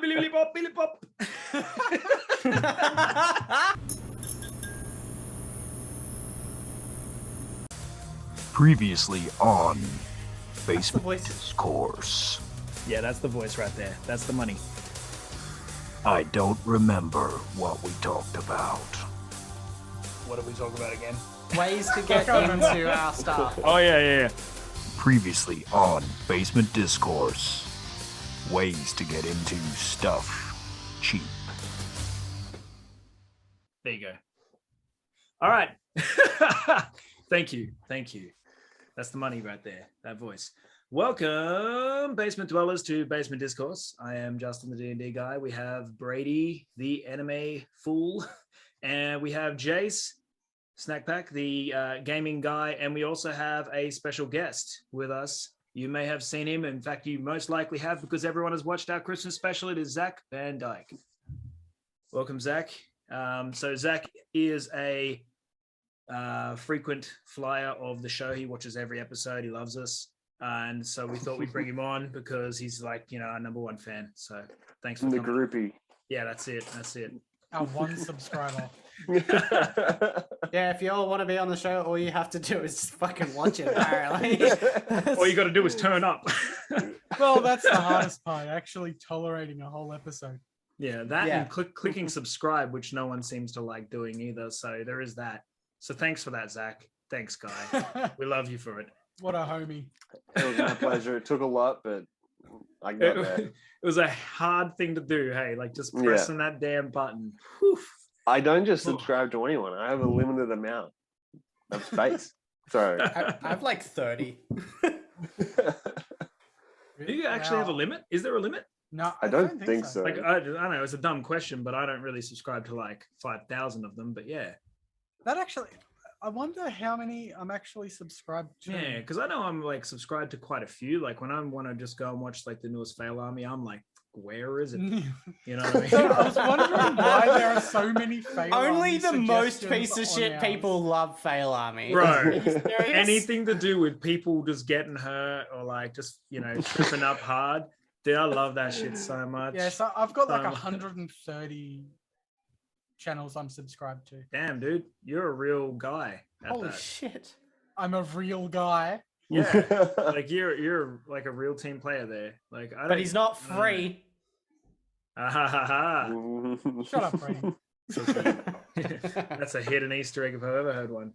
Billy pop, Billy pop. Previously on Basement Discourse. Yeah, that's the voice right there. That's the money. I don't remember what we talked about. What did we talk about again? Ways to get into our stuff. Oh, yeah. Previously on Basement Discourse. Ways to get into stuff cheap. There you go. All right. Thank you. That's the money right there, that voice. Welcome, basement dwellers, to Basement Discourse. I am Justin, the D&D guy. We have Brady, the anime fool, and we have Jace, Snack Pack, the gaming guy, and we also have a special guest with us. You may have seen him. In fact, you most likely have, because everyone has watched our Christmas special. It is Zac Van Dyck. Welcome, Zac. So Zac is a frequent flyer of the show. He watches every episode. He loves us. And so we thought we'd bring him on because he's like, our number one fan. So thanks for the coming. groupie. Yeah, that's it. Our one subscriber. Yeah, if you all want to be on the show, all you have to do is fucking watch it, apparently. All you got to do is turn up. Well, that's the hardest part, actually tolerating a whole episode. Yeah, and clicking subscribe, which no one seems to like doing either. So there is that. So thanks for that, Zac. Thanks, guy. We love you for it. What a homie. It was my pleasure. It took a lot, but I got there. It was a hard thing to do. Hey, like just pressing that damn button. Whew. I don't just subscribe to anyone. I have a limited amount of space. So I have like 30. Do you actually have a limit? Is there a limit? No, I don't think so. Like I don't know. It's a dumb question, but I don't really subscribe to like 5,000 of them. But yeah. That actually, I wonder how many I'm actually subscribed to. Yeah, because I know I'm like subscribed to quite a few. Like when I want to just go and watch like the newest Fail Army, I'm like, where is it? You know what I mean? So I was wondering why there are so many Fail Only Army the most suggestions piece of shit on people love Fail Army. Bro, anything to do with people just getting hurt or like just, tripping up hard. Dude, I love that shit so much. Yeah, so I've got like 130 channels I'm subscribed to. Damn, dude, you're a real guy. Holy shit. I'm a real guy. Yeah, like you're like a real team player there. Like, but he's not free. Shut up, Brady. That's a hidden Easter egg if I've ever heard one.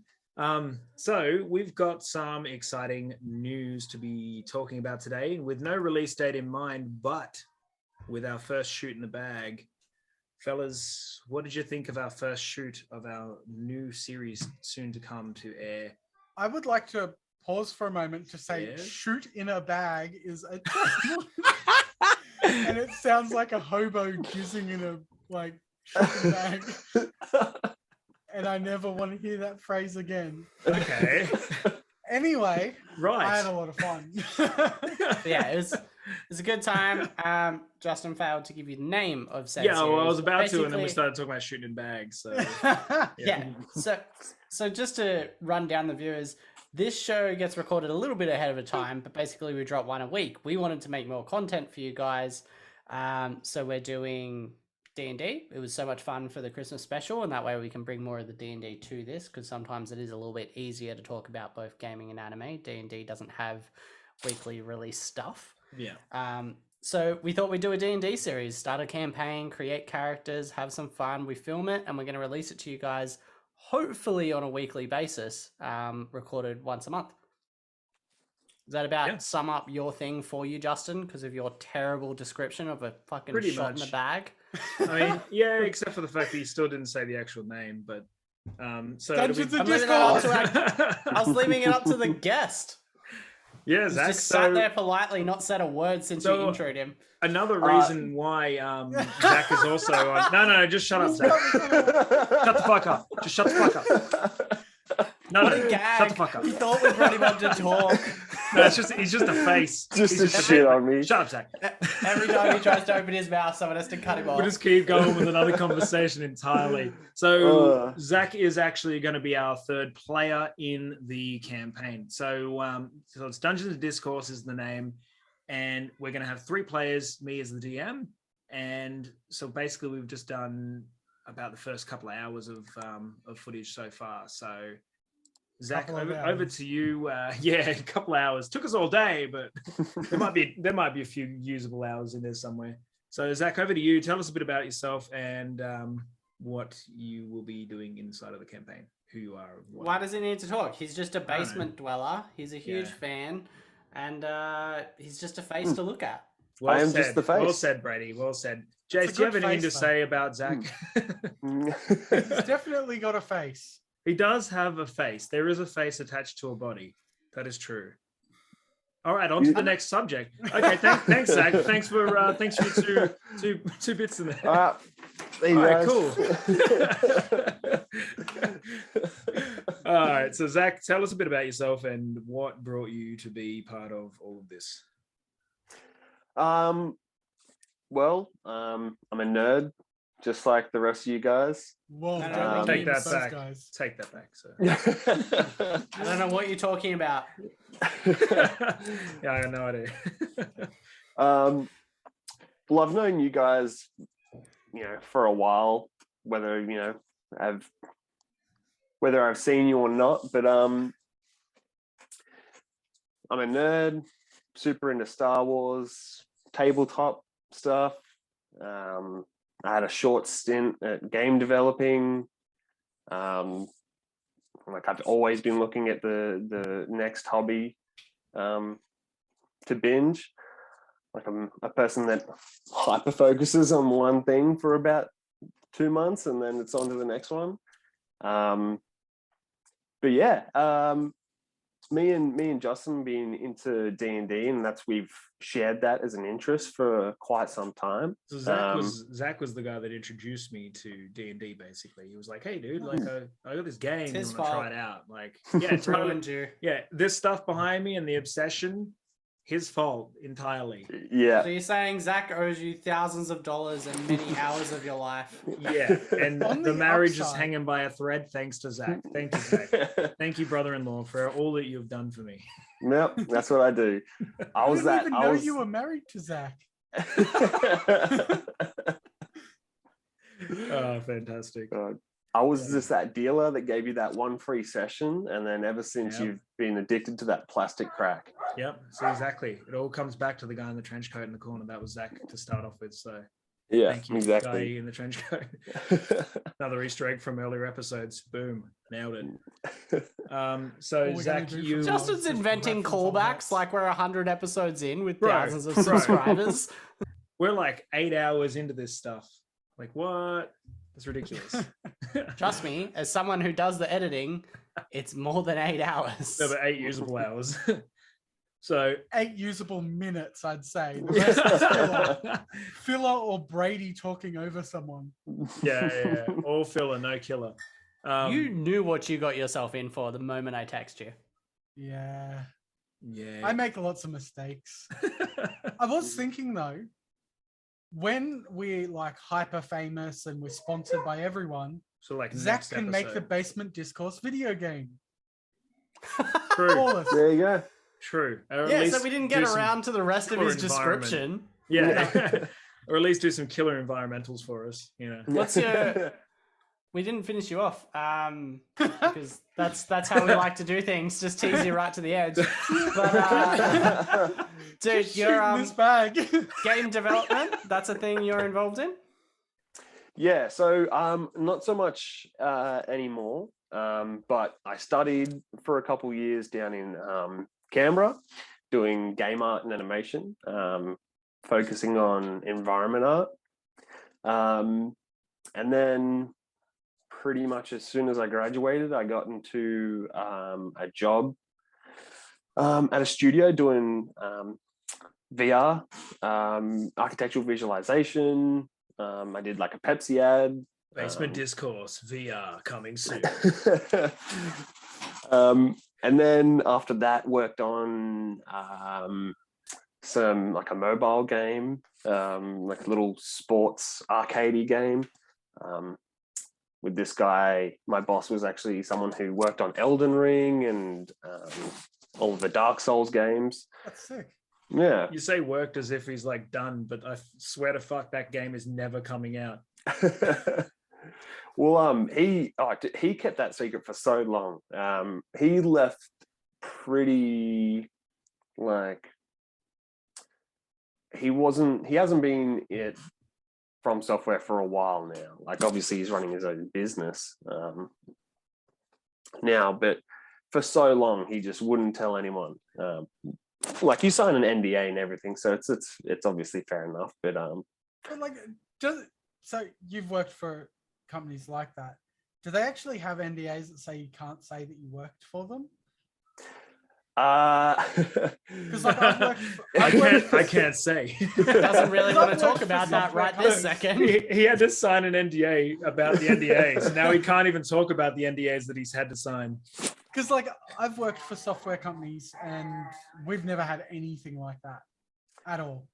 So we've got some exciting news to be talking about today, with no release date in mind, but with our first shoot in the bag. Fellas, what did you think of our first shoot of our new series soon to come to air? I would like to pause for a moment to say shoot in a bag is a and it sounds like a hobo jizzing in a shopping bag. And I never want to hear that phrase again. Okay. Anyway, right. I had a lot of fun. Yeah, it was a good time. Justin failed to give you the name of said series. Well, I was about to, and then we started talking about shooting in bags. So yeah. So just to run down the viewers, this show gets recorded a little bit ahead of a time, but basically we drop one a week. We wanted to make more content for you guys, so we're doing D&D. It was so much fun for the Christmas special, and that way we can bring more of the D&D to this, because sometimes it is a little bit easier to talk about both gaming and anime. D&D doesn't have weekly release stuff. Yeah. So we thought we'd do a D&D series, start a campaign, create characters, have some fun. We film it, and we're going to release it to you guys, hopefully on a weekly basis, recorded once a month. Does that about sum up your thing for you, Justin, because of your terrible description of a fucking Pretty shot much in the bag? I mean, yeah, except for the fact that you still didn't say the actual name, but so Dungeons and Discourse. I was leaving it up to the guest. Yeah, He's Zac. just sat there politely, not said a word since you introed him. Another reason why Zac is also on... No, just shut up, Zac. Shut the fuck up. Just shut the fuck up. No, shut the fuck up. He thought we brought him on to talk. No, he's just a face. Just to shit on me. Shut up, Zac. Every time he tries to open his mouth, someone has to cut him off. We'll just keep going with another conversation entirely. So Zac is actually going to be our third player in the campaign. So it's Dungeons and Discourse is the name. and we're going to have 3 players, me as the DM. And so basically we've just done about the first couple of hours of footage so far. So Zac, over to you. Yeah, a couple of hours. Took us all day, but there might be a few usable hours in there somewhere. So Zac, over to you. Tell us a bit about yourself and what you will be doing inside of the campaign, who you are. Why does he need to talk? He's just a basement dweller. He's a huge fan, and he's just a face to look at. I am just the face. Well said, Brady. Well said. Jace, do you have anything to say about Zac? He's definitely got a face. He does have a face. There is a face attached to a body. That is true. All right, on to the next subject. Okay, thanks, Zac. Thanks for your two bits in there. All right, cool. All right, so Zac, tell us a bit about yourself and what brought you to be part of all of this. Well, I'm a nerd, just like the rest of you guys. Whoa, take that back. Guys. Take that back, sir. I don't know what you're talking about. Yeah, I got no idea. Well, I've known you guys, for a while, whether I've seen you or not, but I'm a nerd, super into Star Wars, tabletop stuff. I had a short stint at game developing. I've always been looking at the next hobby to binge. Like I'm a person that hyper focuses on one thing for about 2 months and then it's on to the next one. But yeah, me and Justin been into D&D, and we've shared that as an interest for quite some time. So Zac was the guy that introduced me to D&D. Basically, he was like, "Hey, dude, like I got this game, and I'm gonna try it out." Like, yeah, totally. Yeah, this stuff behind me and the obsession, his fault entirely. Yeah. So you're saying Zac owes you thousands of dollars and many hours of your life? Yeah, and the marriage is hanging by a thread thanks to Zac. Thank you, Zac. Thank you, brother-in-law, for all that you've done for me. Yep, that's what I do. I didn't even know you were married to Zac. Oh, fantastic. I was just that dealer that gave you that one free session, and then ever since you've been addicted to that plastic crack. Yep. So exactly, it all comes back to the guy in the trench coat in the corner. That was Zac to start off with. So yeah, thank you, exactly. Guy in the trench coat. Another Easter egg from earlier episodes. Boom, nailed it. So Zac, Justin's inventing callbacks like we're 100 episodes in with thousands of subscribers. We're like 8 hours into this stuff. Like what? It's ridiculous. Trust me, as someone who does the editing, it's more than 8 hours. No, but 8 usable hours. So 8 usable minutes, I'd say. The rest is filler or Brady talking over someone. Yeah. All filler, no killer. You knew what you got yourself in for the moment I text you. Yeah. Yeah. I make lots of mistakes. I was thinking though, when we're like hyper famous and we're sponsored by everyone, so like Zac can make the Basement Discourse video game. True. There you go. True. Yeah, so we didn't get around to the rest of his description. Yeah. Or at least do some killer environmentals for us, What's your... We didn't finish you off because that's how we like to do things. Just tease you right to the edge. But dude, your this bag. Game development, that's a thing you're involved in? Yeah, so not so much anymore. But I studied for a couple years down in Canberra doing game art and animation, focusing on environment art. And then pretty much as soon as I graduated, I got into a job at a studio doing VR, architectural visualization. I did like a Pepsi ad. Basement Discourse VR coming soon. And then after that, worked on some like a mobile game, like a little sports arcadey game. With this guy, my boss was actually someone who worked on Elden Ring and all of the Dark Souls games. That's sick. Yeah. You say worked as if he's like done, but I swear to fuck that game is never coming out. Well, he kept that secret for so long. He left pretty like he hasn't been it from software for a while now. Like obviously he's running his own business now, but for so long he just wouldn't tell anyone. Like you sign an NDA and everything, so it's obviously fair enough. But like, so you've worked for companies like that. Do they actually have NDAs that say you can't say that you worked for them? Because like I can't say. Doesn't really want to talk about that right this second. He had to sign an NDA about the NDAs. Now he can't even talk about the NDAs that he's had to sign. Because like I've worked for software companies and we've never had anything like that at all.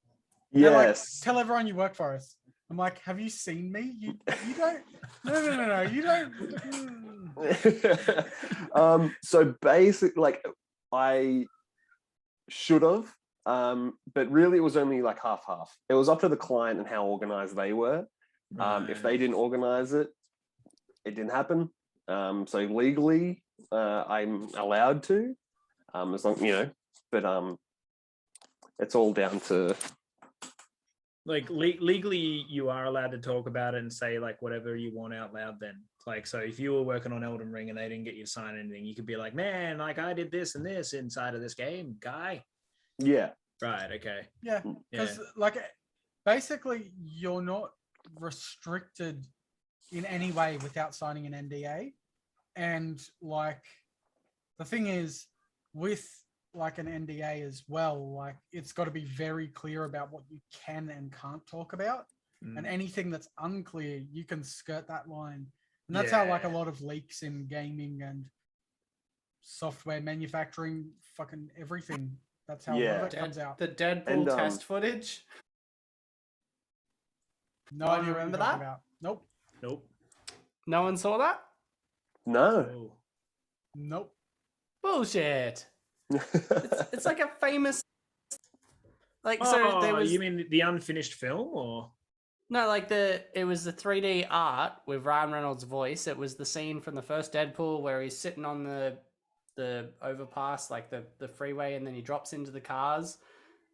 They're like, tell everyone you work for us. I'm like, have you seen me? You don't. No. You don't. So basically, like I should have, but really it was only like half. It was up to the client and how organized they were. If they didn't organize it, it didn't happen. So legally, I'm allowed to, as long but it's all down to. Like legally, you are allowed to talk about it and say like whatever you want out loud. Then, like, so if you were working on Elden Ring and they didn't get you to sign anything, you could be like, "Man, like I did this and this inside of this game, guy." Yeah. Right. Okay. Yeah. Because like, basically, you're not restricted in any way without signing an NDA, and like, the thing is, with like an NDA as well, like it's got to be very clear about what you can and can't talk about, and anything that's unclear, you can skirt that line. And that's how like a lot of leaks in gaming and software manufacturing, fucking everything. That's how a lot of it comes out. The Deadpool test footage. No Do you idea remember what you're that? talking about. Nope. No one saw that? No. Oh. Nope. Bullshit. It's like a famous, like, Oh, so there was. You mean the unfinished film, or No, like it was the 3D art with Ryan Reynolds' voice. It was the scene from the first Deadpool where he's sitting on the overpass, like the freeway, and then he drops into the cars,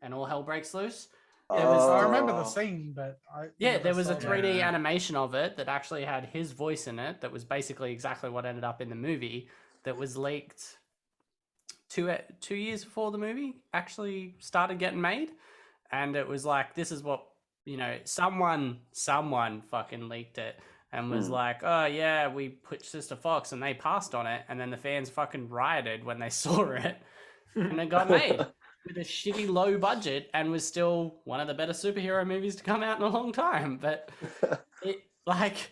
and all hell breaks loose. I remember the scene, but there was a saw that. 3D animation of it that actually had his voice in it. That was basically exactly what ended up in the movie. That was leaked 2 years before the movie actually started getting made, and it was like, this is what, someone fucking leaked it and was like, oh yeah, we put Sister Fox, and they passed on it, and then the fans fucking rioted when they saw it, and it got made with a shitty low budget, and was still one of the better superhero movies to come out in a long time. But it like,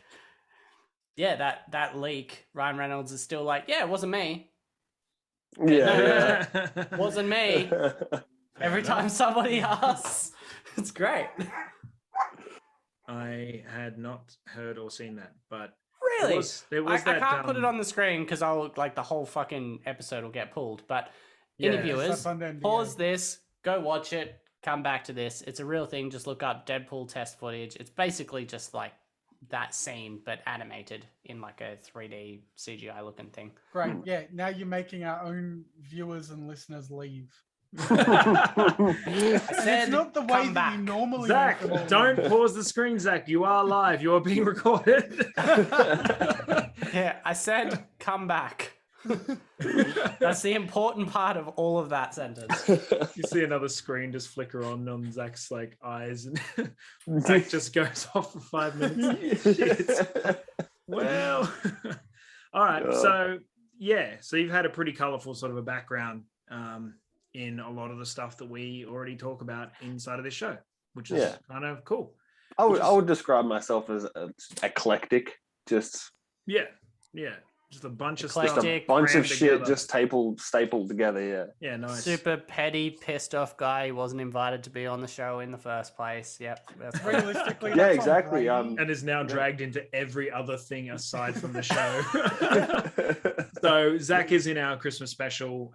that leak, Ryan Reynolds is still like, yeah, it wasn't me. Yeah. Wasn't me. Every time somebody asks, it's great. I had not heard or seen that, but Really? I can't put it on the screen because I'll like the whole fucking episode will get pulled. But any viewers, pause this, go watch it, come back to this. It's a real thing. Just look up Deadpool test footage. It's basically just like that scene, but animated in like a 3D CGI looking thing. Great. Yeah. Now you're making our own viewers and listeners leave. I said, it's not the way that you normally Zac, make them all don't leave. pause the screen, Zac. You are live. You are being recorded. Yeah, I said come back. That's the important part of all of that sentence. You see another screen just flicker on Zac's like eyes, and Zac just goes off for 5 minutes. Well, all right. So you've had a pretty colorful sort of a background in a lot of the stuff that we already talk about inside of this show, which is kind of cool. I would describe myself as eclectic. Just yeah. Just a bunch of Eclectic. stuff. Just a bunch of crammed shit together. just stapled together. Yeah. Yeah, nice. Super petty, pissed off guy who wasn't invited to be on the show in the first place. Yep. That's right. Realistically, Yeah, that's on exactly, Brady. And is now dragged into every other thing aside from the show. So Zac is in our Christmas special.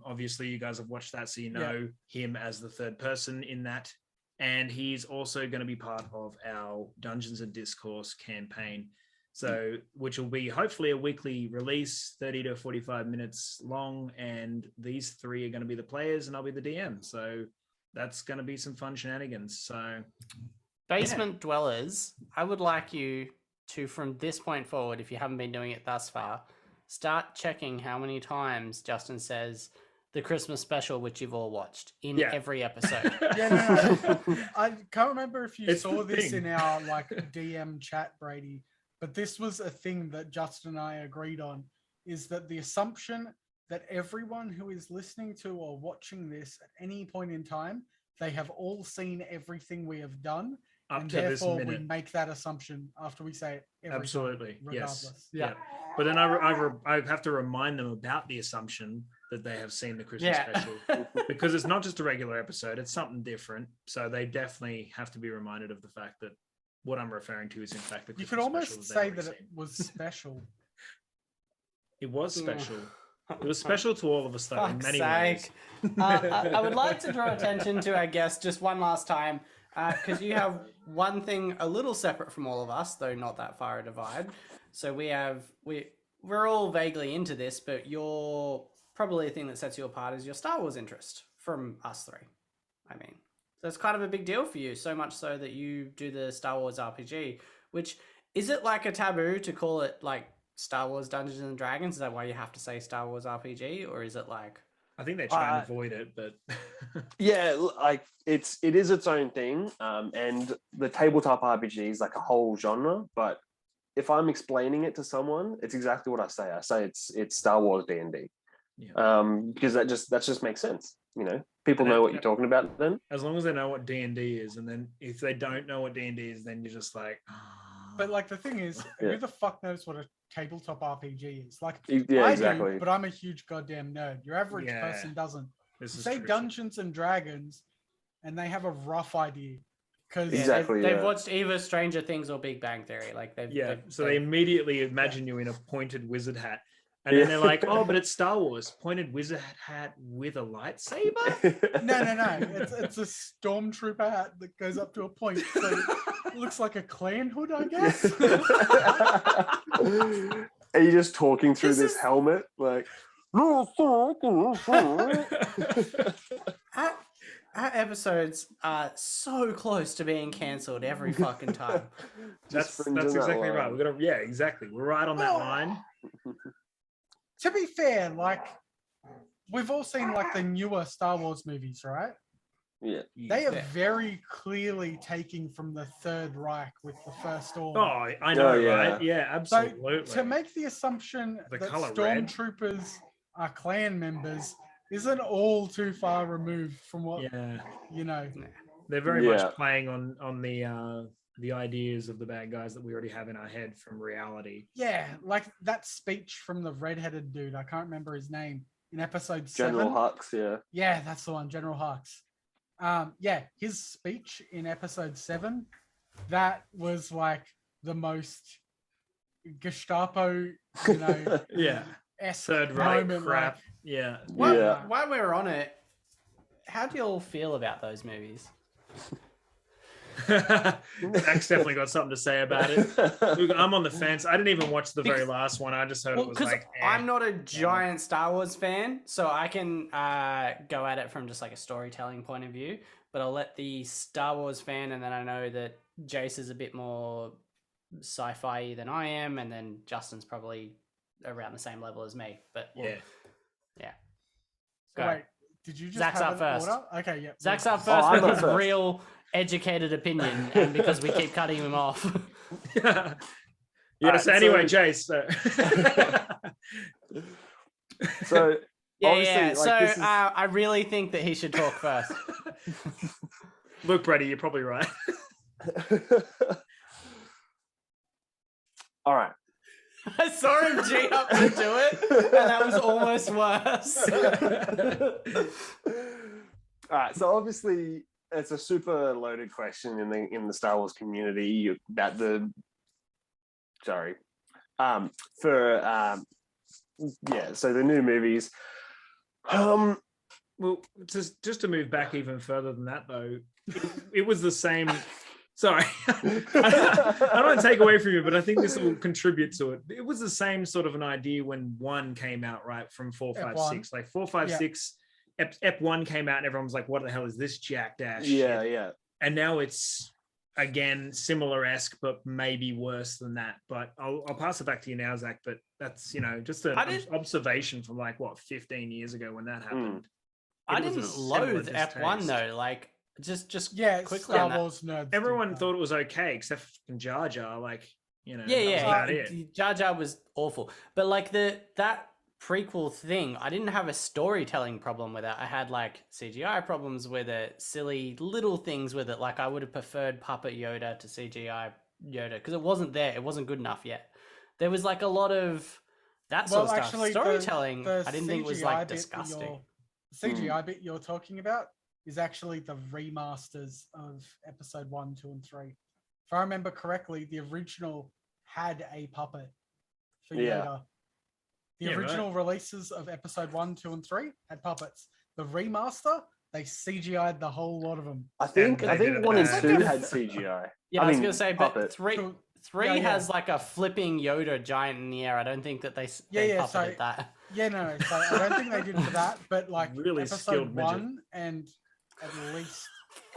Obviously, you guys have watched that, so you know him as the third person in that. And he's also going to be part of our Dungeons and Discourse campaign. So, which will be hopefully a weekly release, 30 to 45 minutes long. And these three are going to be the players and I'll be the DM. So that's going to be some fun shenanigans. So Basement Dwellers, I would like you to, from this point forward, if you haven't been doing it thus far, start checking how many times Justin says the Christmas special, which you've all watched in every episode. Yeah, no. I can't remember if you It's saw the this thing. in our like DM chat, Brady, but this was a thing that Justin and I agreed on, is that the assumption that everyone who is listening to or watching this at any point in time, they have all seen everything we have done, up and to this therefore we minute. make that assumption after we say it every Absolutely. time, regardless. Yes. Yeah. But then I have to remind them about the assumption that they have seen the Christmas special, because it's not just a regular episode, it's something different. So they definitely have to be reminded of the fact that what I'm referring to is in fact the You Christmas could almost special say they've that already it was special. seen. It was special. It was special to all of us though, in Fuck's many sake. ways. I would like to draw attention to our guest just one last time, because you have one thing a little separate from all of us, though not that far a divide. So we're all vaguely into this, but your probably the thing that sets you apart is your Star Wars interest from us three. I mean, so it's kind of a big deal for you, so much so that you do the Star Wars RPG, which is it like a taboo to call it like Star Wars Dungeons and Dragons? Is that why you have to say Star Wars RPG, or is it like? I think they try and avoid it, but Yeah, like it is its own thing, and the tabletop RPG is like a whole genre. But if I'm explaining it to someone, it's exactly what I say. I say it's Star Wars D&D, because that just makes sense. You know, people know what you're talking about then. as long as they know what D&D is, and then if they don't know what D&D is, then you're just like, But like the thing is, who the fuck knows what a tabletop RPG is? Like Yeah, I exactly. do, but I'm a huge goddamn nerd. Your average Yeah. person doesn't. this is Say true. Dungeons and Dragons, and they have a rough idea. Because Exactly. They've watched either Stranger Things or Big Bang Theory. Like So they immediately imagine you in a pointed wizard hat. And then they're like, oh, but it's Star Wars. Pointed wizard hat with a lightsaber? No. It's a stormtrooper hat that goes up to a point. So it looks like a clan hood, I guess. Are you just talking through this helmet? Like, Our episodes are so close to being cancelled every fucking time. That's fringe on that exactly line. right. We're gonna, exactly. We're right on that line. To be fair, like we've all seen like the newer Star Wars movies, right? Yeah. They are very clearly taking from the Third Reich with the First Order. Oh, I know, yeah. right? Yeah, absolutely. So to make the assumption The that colour red. stormtroopers are clan members isn't all too far removed from what you know. They're very Yeah. much playing on the ideas of the bad guys that we already have in our head from reality. Yeah, like that speech from the redheaded dude. I can't remember his name in episode 7. General Hux, yeah. Yeah, that's the one, General Hux. His speech in episode 7, that was like the most Gestapo, you know, Third Reich moment, crap. like, Yeah. While we're on it, how do you all feel about those movies? Zach's definitely got something to say about it. Look, I'm on the fence. I didn't even watch the very last one. I just heard it was like, I'm not a giant Star Wars fan, so I can go at it from just like a storytelling point of view. But I'll let the Star Wars fan, and then I know that Jace is a bit more sci-fi than I am, and then Justin's probably around the same level as me. But yeah. So Go. wait, did you just Zach's have up an first. order? Okay, yeah. Zach's up Oh, first I'm with up his first. real educated opinion, and because we keep cutting him off. Yeah. Alright, So anyway, so- Jace. So Yeah. obviously, like, So this is- I really think that he should talk first. Look, Brady, you're probably right. all right. I saw him G up to do it, and that was almost worse. All right, so obviously it's a super loaded question in the Star Wars community about so the new movies. Well, just to move back even further than that, though, it was the same. Sorry, I don't want to take away from you, but I think this will contribute to it. It was the same sort of an idea when 1 came out, right? From 4, 5, 6, like 4, 5, 6. Ep 1 came out, and everyone was like, "What the hell is this jack dash?" Yeah, shit? yeah. And now it's again similar-esque, but maybe worse than that. But I'll pass it back to you now, Zach. But that's just an observation from like 15 years ago when that happened. I didn't loathe F1 though. Like just quickly Star on that. Wars nerds. Everyone thought it was okay, except for Jar Jar. Like that was about it. Jar Jar was awful, but like that prequel thing, I didn't have a storytelling problem with it. I had like CGI problems with it, silly little things with it. Like I would have preferred Puppet Yoda to CGI Yoda because it wasn't there. It wasn't good enough yet. There was like a lot of that sort of stuff. Actually, storytelling, the I didn't think was like disgusting. The CGI bit you're talking about is actually the remasters of episode 1, 2, and 3. If I remember correctly, the original had a puppet for Yoda. The original releases of episode 1, 2, and 3 had puppets. The remaster, they CGI'd the whole lot of them. I think 1 and 2 had CGI. Yeah, I was going to say, but puppet. 3 has like a flipping Yoda giant in the air. I don't think that they puppeted that. Yeah, no. So I don't think they did for that, but like really episode 1 and at least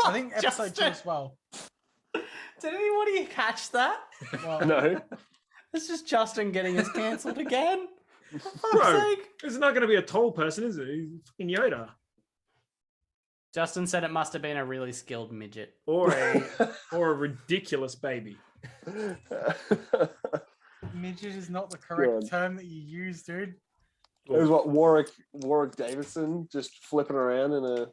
I think episode 2 as well. Did anybody catch that? Well, No. It's just Justin getting us cancelled again. For fuck's Bro, sake. it's not going to be a tall person, is it? He's fucking Yoda. Justin said it must have been a really skilled midget. Or a ridiculous baby. midget is not the correct term that you use, dude. It was what Warwick Davidson just flipping around in a.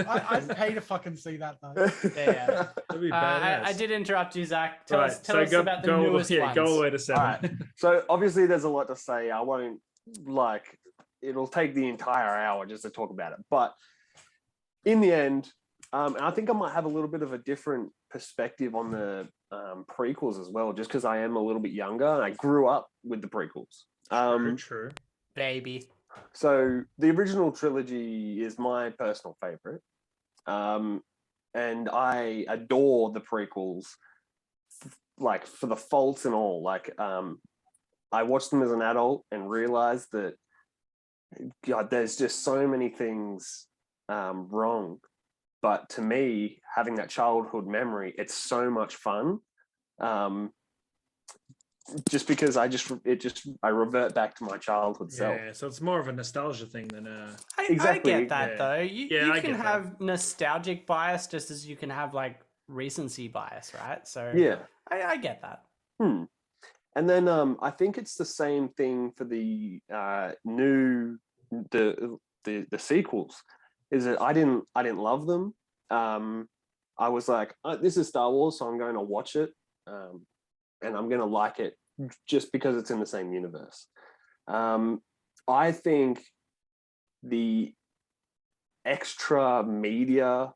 I'd pay to fucking see that though. Yeah. That'd be badass. I did interrupt you, Zach. Tell us go, about the go, newest ones. Go away to 7. All right. So obviously there's a lot to say. I won't it'll take the entire hour just to talk about it. But in the end, and I think I might have a little bit of a different perspective on the prequels as well, just because I am a little bit younger and I grew up with the prequels. True. Baby. So the original trilogy is my personal favorite. And I adore the prequels, like for the faults and all. Like I watched them as an adult and realized that, God, there's just so many things wrong. But to me, having that childhood memory, it's so much fun. Just because I revert back to my childhood self. Yeah, so it's more of a nostalgia thing than Exactly. I get that though. You can have nostalgic bias just as you can have like recency bias, right? So yeah, I get that. And then I think it's the same thing for the the sequels. Is that I didn't love them. I was like, this is Star Wars, so I'm going to watch it. And I'm going to like it just because it's in the same universe. I think the extra media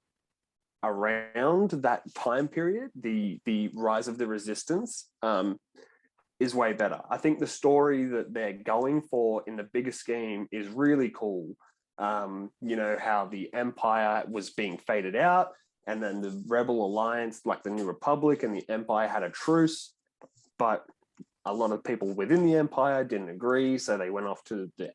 around that time period, the rise of the Resistance, is way better. I think the story that they're going for in the bigger scheme is really cool. How the Empire was being faded out, and then the Rebel Alliance, like the New Republic and the Empire, had a truce. But a lot of people within the Empire didn't agree, so they went off to the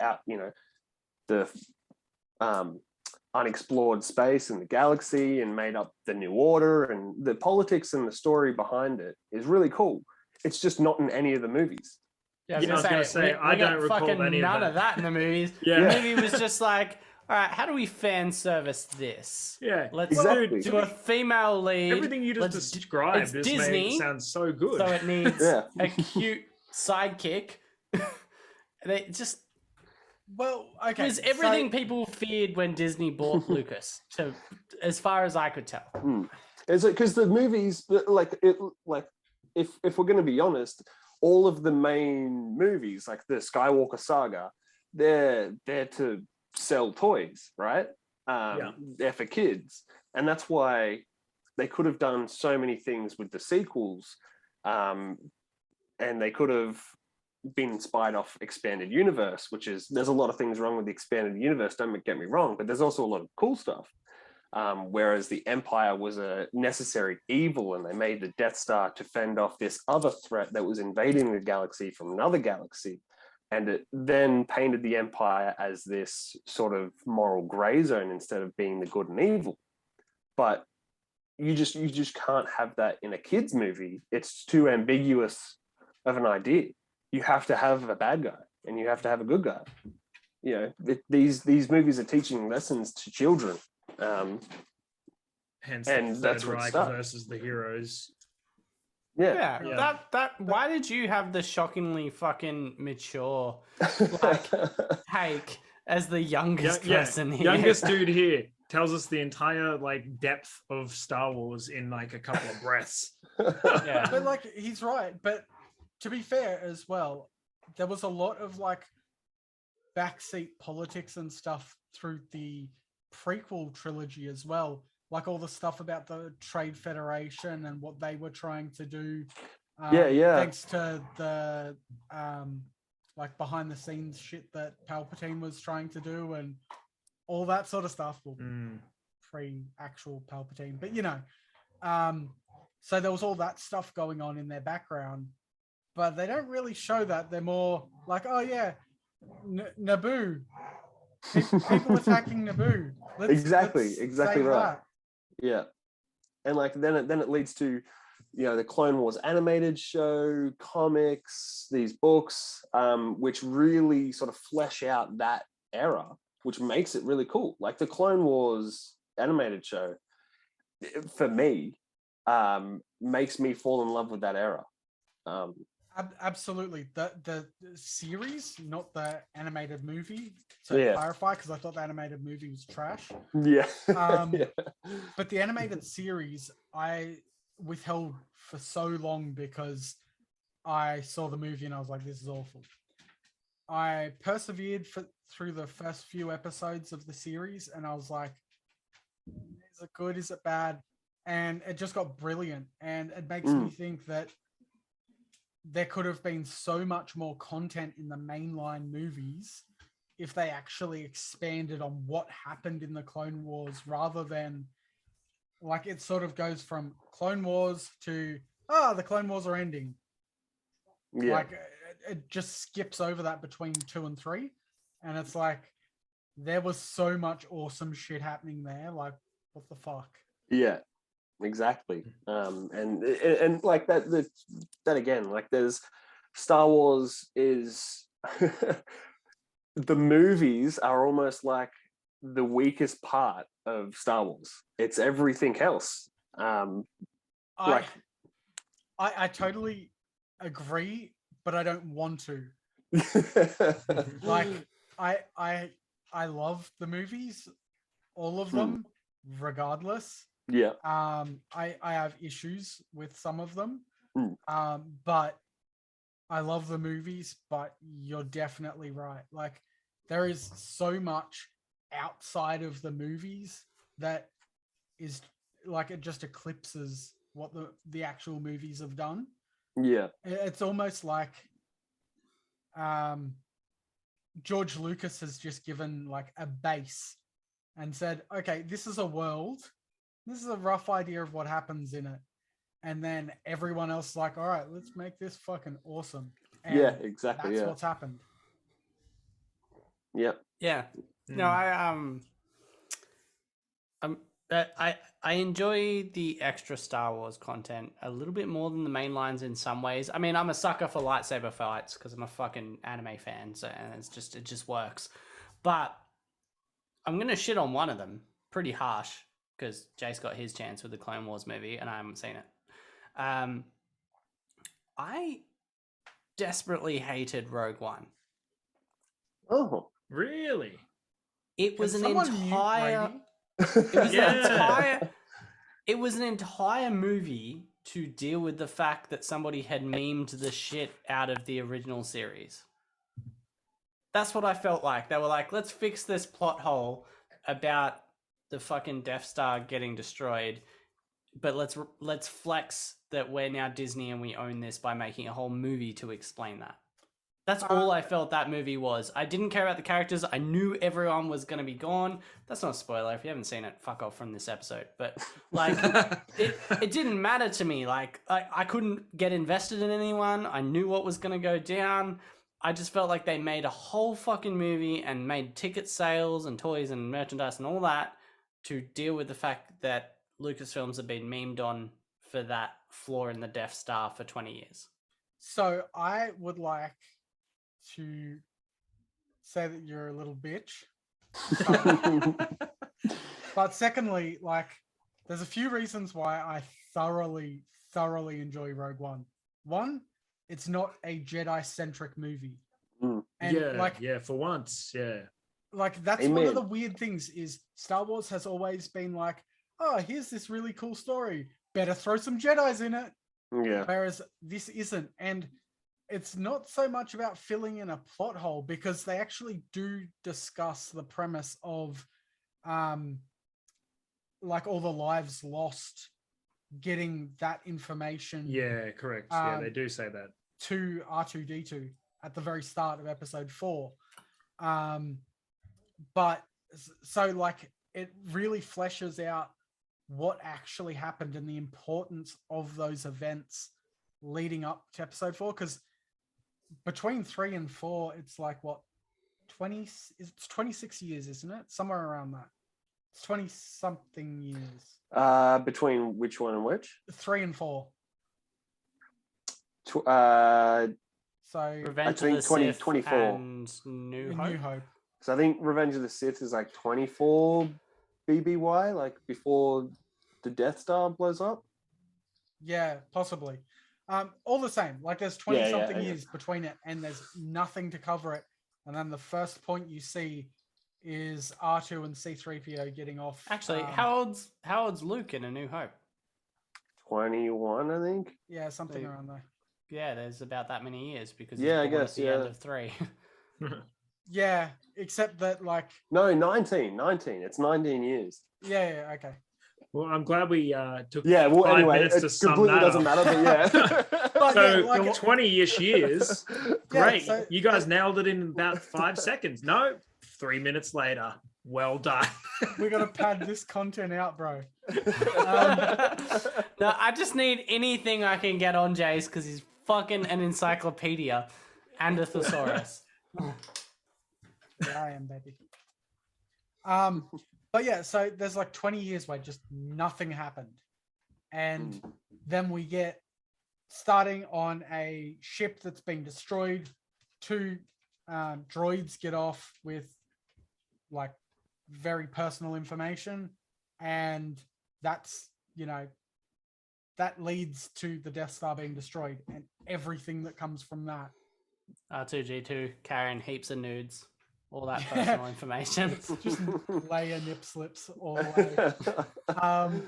unexplored space and the galaxy and made up the New Order. And the politics and the story behind it is really cool. It's just not in any of the movies. Yeah, I was gonna say I don't recall any none of that in the movies. Yeah. The movie was just like, all right, how do we fan service this? Yeah, let's exactly. do a female lead. Everything you just described it's just Disney, made it sound so good. So it needs a cute sidekick. They just okay. It was everything people feared when Disney bought Lucas. As far as I could tell, It's because the movies, if we're going to be honest, all of the main movies, like the Skywalker saga, they're there to sell toys, right? They're for kids. And that's why they could have done so many things with the sequels. And they could have been inspired off expanded universe, which is, there's a lot of things wrong with the expanded universe, don't get me wrong, but there's also a lot of cool stuff. Whereas the Empire was a necessary evil, and they made the Death Star to fend off this other threat that was invading the galaxy from another galaxy. And it then painted the Empire as this sort of moral gray zone instead of being the good and evil. But you just can't have that in a kids movie. It's too ambiguous of an idea. You have to have a bad guy and you have to have a good guy. You know, these movies are teaching lessons to children. Hence, and the that's Third what Reich stuck. versus the heroes. Yeah. Why did you have the shockingly fucking mature like take as the youngest person here? Youngest dude here tells us the entire like depth of Star Wars in like a couple of breaths. Yeah. But like he's right. But to be fair as well, there was a lot of like backseat politics and stuff through the prequel trilogy as well. Like all the stuff about the Trade Federation and what they were trying to do. Thanks to the like behind the scenes shit that Palpatine was trying to do and all that sort of stuff. Well, pre-actual Palpatine, but you know, so there was all that stuff going on in their background, but they don't really show that. They're more like, oh yeah, Naboo, people attacking Naboo. Exactly right. That. Yeah, and like then it leads to, you know, the Clone Wars animated show, comics, these books, which really sort of flesh out that era, which makes it really cool. Like the Clone Wars animated show, for me, makes me fall in love with that era. Absolutely. The series, not the animated movie. To clarify, because I thought the animated movie was trash. Yeah. But the animated series, I withheld for so long because I saw the movie and I was like, this is awful. I persevered through the first few episodes of the series and I was like, is it good? Is it bad? And it just got brilliant. And it makes me think that there could have been so much more content in the mainline movies if they actually expanded on what happened in the Clone Wars rather than like it sort of goes from Clone Wars to, the Clone Wars are ending. Yeah. Like it just skips over that between 2 and 3. And it's like, there was so much awesome shit happening there. Like, what the fuck? Yeah. Exactly. And like that again, like there's Star Wars is the movies are almost like the weakest part of Star Wars. It's everything else. I totally agree, but I don't want to. Like I love the movies, all of them, regardless. Yeah. I have issues with some of them. But I love the movies, but you're definitely right. Like there is so much outside of the movies that is like it just eclipses what the actual movies have done. Yeah. It's almost like George Lucas has just given like a base and said, okay, this is a world. This is a rough idea of what happens in it. And then everyone else is like, all right, let's make this fucking awesome. And yeah, exactly. That's what's happened. Yep. Yeah. No, I enjoy the extra Star Wars content a little bit more than the main lines in some ways. I mean, I'm a sucker for lightsaber fights because I'm a fucking anime fan, so and it just works. But I'm gonna shit on one of them pretty harsh because Jace got his chance with the Clone Wars movie and I haven't seen it. I desperately hated Rogue One. Oh, really? It was Can an someone entire. mute Brady? It was an entire. it was an entire movie to deal with the fact that somebody had memed the shit out of the original series. That's what I felt like. They were like, let's fix this plot hole about the fucking Death Star getting destroyed, but let's flex that we're now Disney and we own this by making a whole movie to explain that. That's all I felt that movie was. I didn't care about the characters. I knew everyone was going to be gone. That's not a spoiler. If you haven't seen it, fuck off from this episode. But like, it didn't matter to me. Like, I couldn't get invested in anyone. I knew what was going to go down. I just felt like they made a whole fucking movie and made ticket sales and toys and merchandise and all that to deal with the fact that Lucasfilms have been memed on for that flaw in the Death Star for 20 years. So I would like to say that you're a little bitch. But secondly, like, there's a few reasons why I thoroughly enjoy Rogue One. One, it's not a Jedi-centric movie. Mm. And for once, yeah. Like, that's Amen. one of the weird things is Star Wars has always been like, oh, here's this really cool story. Better throw some Jedis in it. Yeah. Whereas this isn't. And it's not so much about filling in a plot hole because they actually do discuss the premise of like all the lives lost, getting that information. Yeah, correct. Yeah, they do say that. To R2-D2 at the very start of episode 4. But so like it really fleshes out what actually happened and the importance of those events leading up to episode 4, because between 3 and 4 it's like what, 26 years, isn't it? Somewhere around that. It's 20 something years. Between which one and which? 3 and 4. So Revenge I think of the 20, Sith 24. and New In Hope. New Hope. So I think Revenge of the Sith is like 24 BBY, like before the Death Star blows up. Yeah, possibly. All the same, like there's 20 something yeah. years between it and there's nothing to cover it. And then the first point you see is R2 and C-3PO getting off. Actually, how old's Luke in A New Hope? 21, I think. Yeah, something So- around there. Yeah, there's about that many years because Yeah, I he's born guess, at the end yeah. of 3. Yeah, except that like, No, 19. It's 19 years. yeah, okay. Well, I'm glad we took Yeah, well, 5 anyway, minutes it to sum completely that doesn't up. matter, but yeah. But So, yeah, like- 20-ish years. Great. so- you guys nailed it in about 5 seconds. No, 3 minutes later. Well done. We got to pad this content out, bro. No, I just need anything I can get on Jace because he's fucking an encyclopedia and a thesaurus. Yeah, I am, baby. But yeah, so there's like 20 years where just nothing happened. And then we get starting on a ship that's been destroyed. 2 droids get off with like very personal information. And that's, that leads to the Death Star being destroyed and everything that comes from that. R2-G2 carrying heaps of nudes. All that personal information. It's just layer nip slips all the way.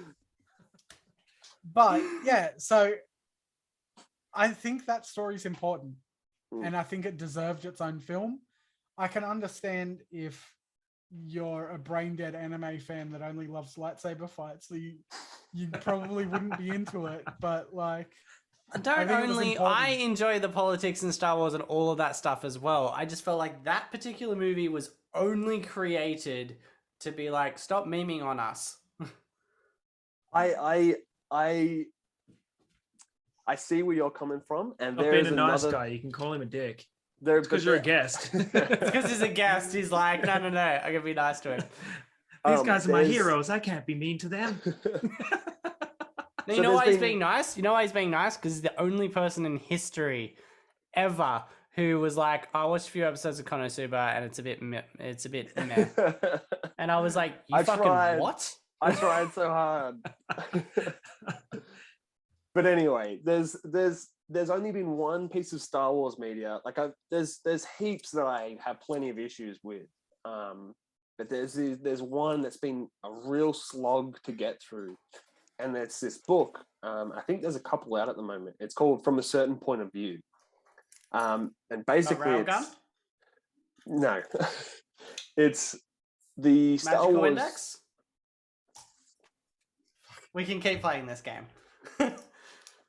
But yeah, so I think that story is important and I think it deserved its own film. I can understand if you're a brain dead anime fan that only loves lightsaber fights, so you probably wouldn't be into it, but like, I enjoy the politics in Star Wars and all of that stuff as well. I just felt like that particular movie was only created to be like, stop memeing on us. I see where you're coming from, and Not there being is a nice another. guy, you can call him a dick. There, Because you're a guest. Because he's a guest, he's like, no, I'm gonna be nice to him. These guys are my there's- heroes. I can't be mean to them. You So know there's why he's been- being nice? You know why he's being nice? Because he's the only person in history ever who was like, I watched a few episodes of Konosuba and it's a bit meh. And I was like, you I fucking tried. what? I tried so hard. But anyway, there's only been one piece of Star Wars media. Like there's heaps that I have plenty of issues with. But there's one that's been a real slog to get through. and it's this book. I think there's a couple out at the moment. It's called From a Certain Point of View. And basically, Railgun? No, it's the Star Magical Wars. Index? We can keep playing this game.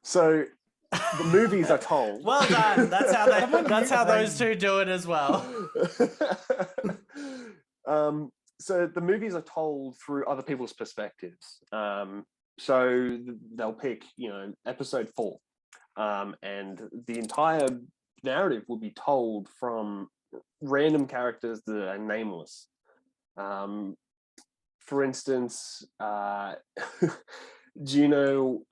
So the movies are told. Well done. That's how those two do it as well. So the movies are told through other people's perspectives. So they'll pick, episode 4, and the entire narrative will be told from random characters that are nameless. For instance, do you know,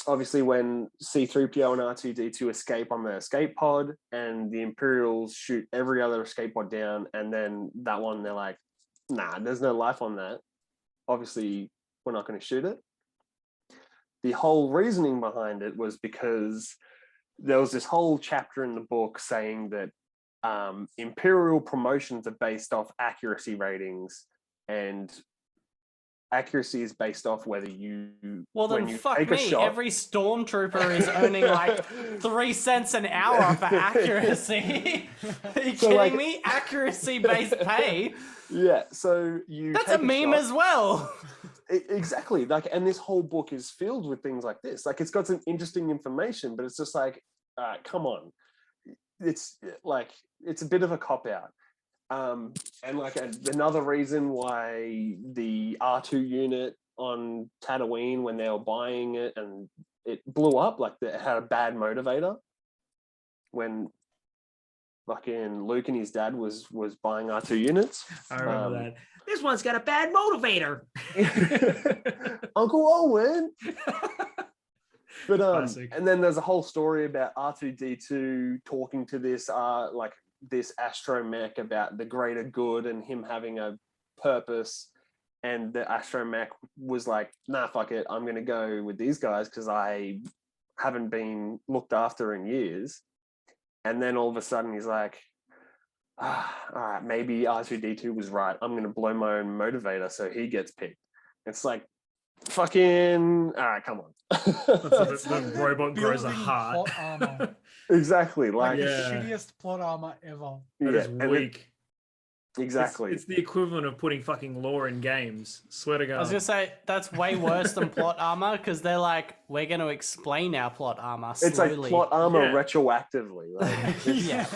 obviously when C-3PO and R2-D2 escape on the escape pod and the Imperials shoot every other escape pod down, and then that one, they're like, nah, there's no life on that. Obviously, we're not going to shoot it. The whole reasoning behind it was because there was this whole chapter in the book saying that Imperial promotions are based off accuracy ratings, and accuracy is based off whether you. Well, then fuck take a me. shot. Every stormtrooper is earning like 3 cents an hour for accuracy. Are you kidding me? Accuracy-based pay. Yeah, so you. That's a meme as well. Exactly. And this whole book is filled with things like this. Like, it's got some interesting information, but it's just like, come on. It's a bit of a cop-out. And like another reason why the R2 unit on Tatooine, when they were buying it and it blew up, like it had a bad motivator. When fucking Luke and his dad was buying R2 units. I remember that. This one's got a bad motivator. Uncle Owen. But Classic. And then there's a whole story about R2-D2 talking to this this astromech about the greater good and him having a purpose, and the astromech was like, nah, fuck it, I'm gonna go with these guys because I haven't been looked after in years. And then all of a sudden he's like, all right, maybe R2-D2 was right, I'm gonna blow my own motivator so he gets picked. It's like, fucking, all right, come on. The robot grows a Building heart. plot armor. Exactly, Like like the shittiest plot armor ever. That is weak. Exactly. It's the equivalent of putting fucking lore in games. Swear to God. I was gonna say that's way worse than plot armor because they're like, we're gonna explain our plot armor slowly. It's like plot armor Yeah. retroactively. Like, Yeah.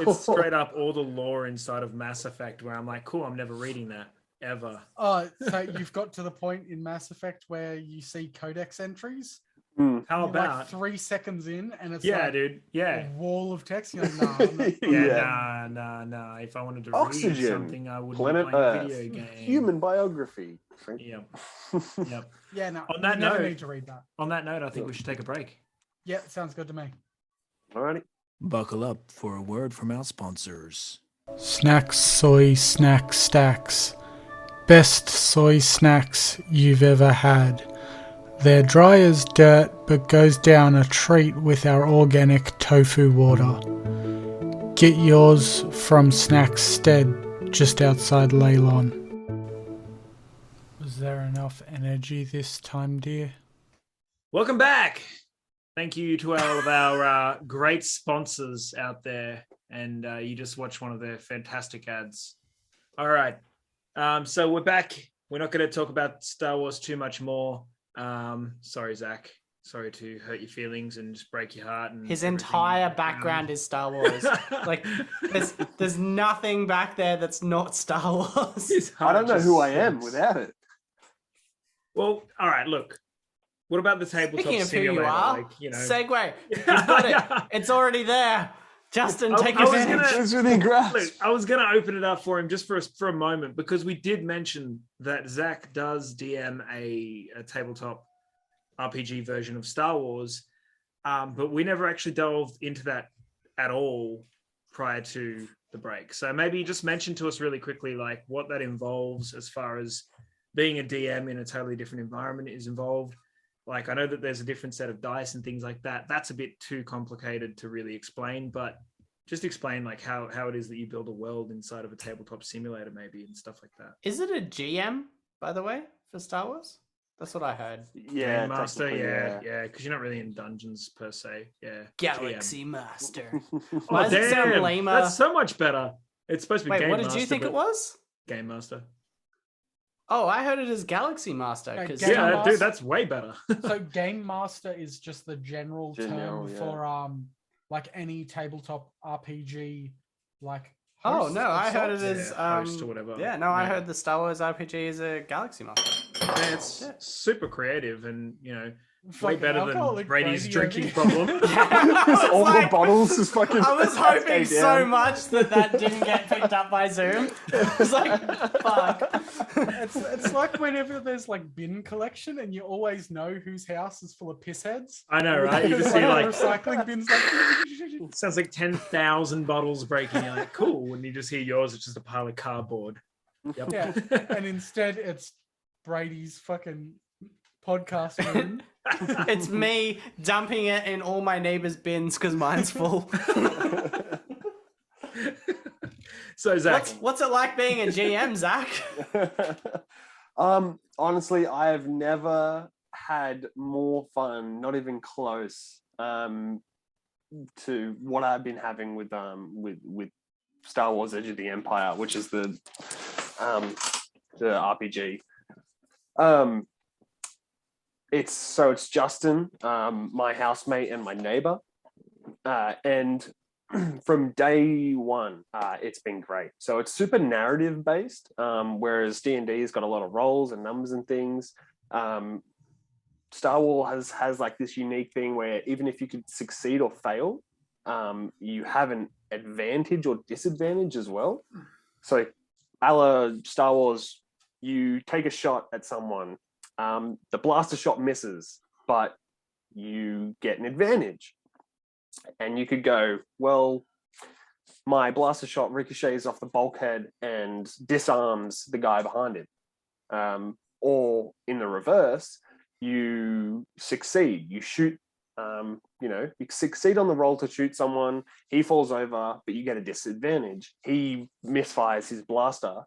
It's straight up all the lore inside of Mass Effect where I'm like, cool, I'm never reading that ever. Oh, so you've got to the point in Mass Effect where you see codex entries. How You're about? like 3 seconds in, and it's Yeah, like dude. Yeah. a wall of text. You're like, nah, I'm not- Yeah, nah. If I wanted to read Oxygen, something, I would planet be playing a Earth, video game. human biography. Yep. Yep. yeah, no. On that you never note- need to read that. On that note, I think we should take a break. Yeah, sounds good to me. Alrighty. Buckle up for a word from our sponsors. Snacks, soy, snack stacks. Best soy snacks you've ever had. They're dry as dirt, but goes down a treat with our organic tofu water. Get yours from Snacks Stead, just outside Leylon. Was there enough energy this time, dear? Welcome back. Thank you to all of our great sponsors out there. And you just watched one of their fantastic ads. All right. So we're back. We're not going to talk about Star Wars too much more. Sorry, Zac. Sorry to hurt your feelings and just break your heart. And His everything. entire background is Star Wars. Like, there's nothing back there that's not Star Wars. His I heart don't know just who I am sinks. without it. Well, all right. Look, what about the tabletop Speaking of who simulator? you are, Like, you know, segue. You've got it. It's already there. Justin, take I was advantage. gonna- It's within grasp. Look, I was going to open it up for him just for a moment because we did mention that Zac does DM a tabletop RPG version of Star Wars, but we never actually delved into that at all prior to the break. So maybe just mention to us really quickly, like what that involves as far as being a DM in a totally different environment is involved. Like, I know that there's a different set of dice and things like that. That's a bit too complicated to really explain, but just explain like how it is that you build a world inside of a tabletop simulator maybe and stuff like that. Is it a GM, by the way, for Star Wars? That's what I heard. Yeah, Game Master, technically, yeah, because you're not really in dungeons per se. Yeah. Galaxy Master. Oh, Why does it sound damn. lamer? That's so much better. It's supposed to be Wait, Game what Master. did you think but it was? Game Master. Oh, I heard it as Galaxy Master. No, 'cause Game Yeah, Master- dude, that's way better. So game master is just the general General, term yeah. for like any tabletop RPG like Oh host no, of I heard it sorts. as host or whatever. Yeah, no, I Yeah. heard the Star Wars RPG is a Galaxy Master. Yeah, it's Shit. super creative and way Fucking better than alcoholic Brady's Brady drinking over problem. I All was the like- bottles is fucking. I was hoping cascade so down. much that didn't get picked up by Zoom. I was like, fuck. It's like whenever there's like bin collection and you always know whose house is full of pissheads. I know, right? You Because, just see like recycling bins like sounds like 10,000 bottles breaking. You're like, cool. And you just hear yours, it's just a pile of cardboard. Yep. yeah, and instead it's Brady's fucking podcast room. It's me dumping it in all my neighbors' bins because mine's full. So, Zach, What's it like being a GM, Zach? Honestly, I have never had more fun, not even close, to what I've been having with Star Wars: Edge of the Empire, which is the RPG. It's Justin, my housemate and my neighbor, and from day one, it's been great. So it's super narrative based, whereas D&D's got a lot of roles and numbers and things. Star Wars has like this unique thing where even if you could succeed or fail, you have an advantage or disadvantage as well. So, a la Star Wars, you take a shot at someone, the blaster shot misses, but you get an advantage. And you could go, well, my blaster shot ricochets off the bulkhead and disarms the guy behind it. Or in the reverse, you succeed. You shoot, you succeed on the roll to shoot someone. He falls over, but you get a disadvantage. He misfires his blaster,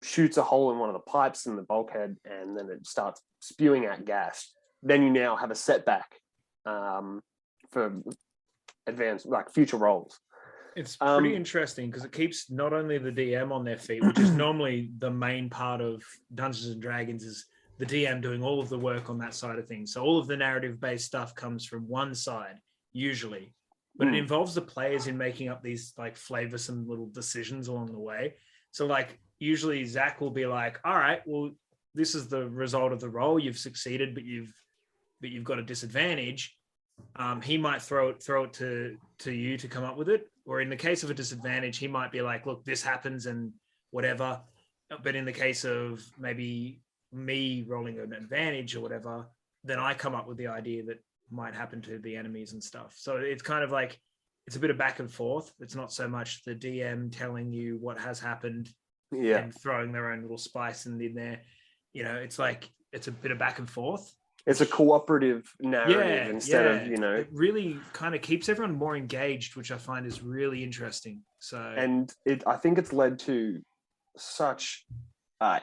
shoots a hole in one of the pipes in the bulkhead, and then it starts spewing out gas. Then you now have a setback for advanced, like future roles. it's pretty interesting because it keeps not only the DM on their feet, which is normally the main part of Dungeons and Dragons, is the DM doing all of the work on that side of things. So all of the narrative-based stuff comes from one side, usually, but it involves the players in making up these like flavorsome little decisions along the way. So like usually Zach will be like, all right, well, this is the result of the roll. You've succeeded, but you've got a disadvantage. He might throw it to you to come up with it. Or in the case of a disadvantage, he might be like, look, this happens and whatever. But in the case of maybe me rolling an advantage or whatever, then I come up with the idea that might happen to the enemies and stuff. So it's kind of like, it's a bit of back and forth. It's not so much the DM telling you what has happened and throwing their own little spice in there. It's like, it's a bit of back and forth. It's a cooperative narrative instead of, It really kind of keeps everyone more engaged, which I find is really interesting. So, and I think it's led to such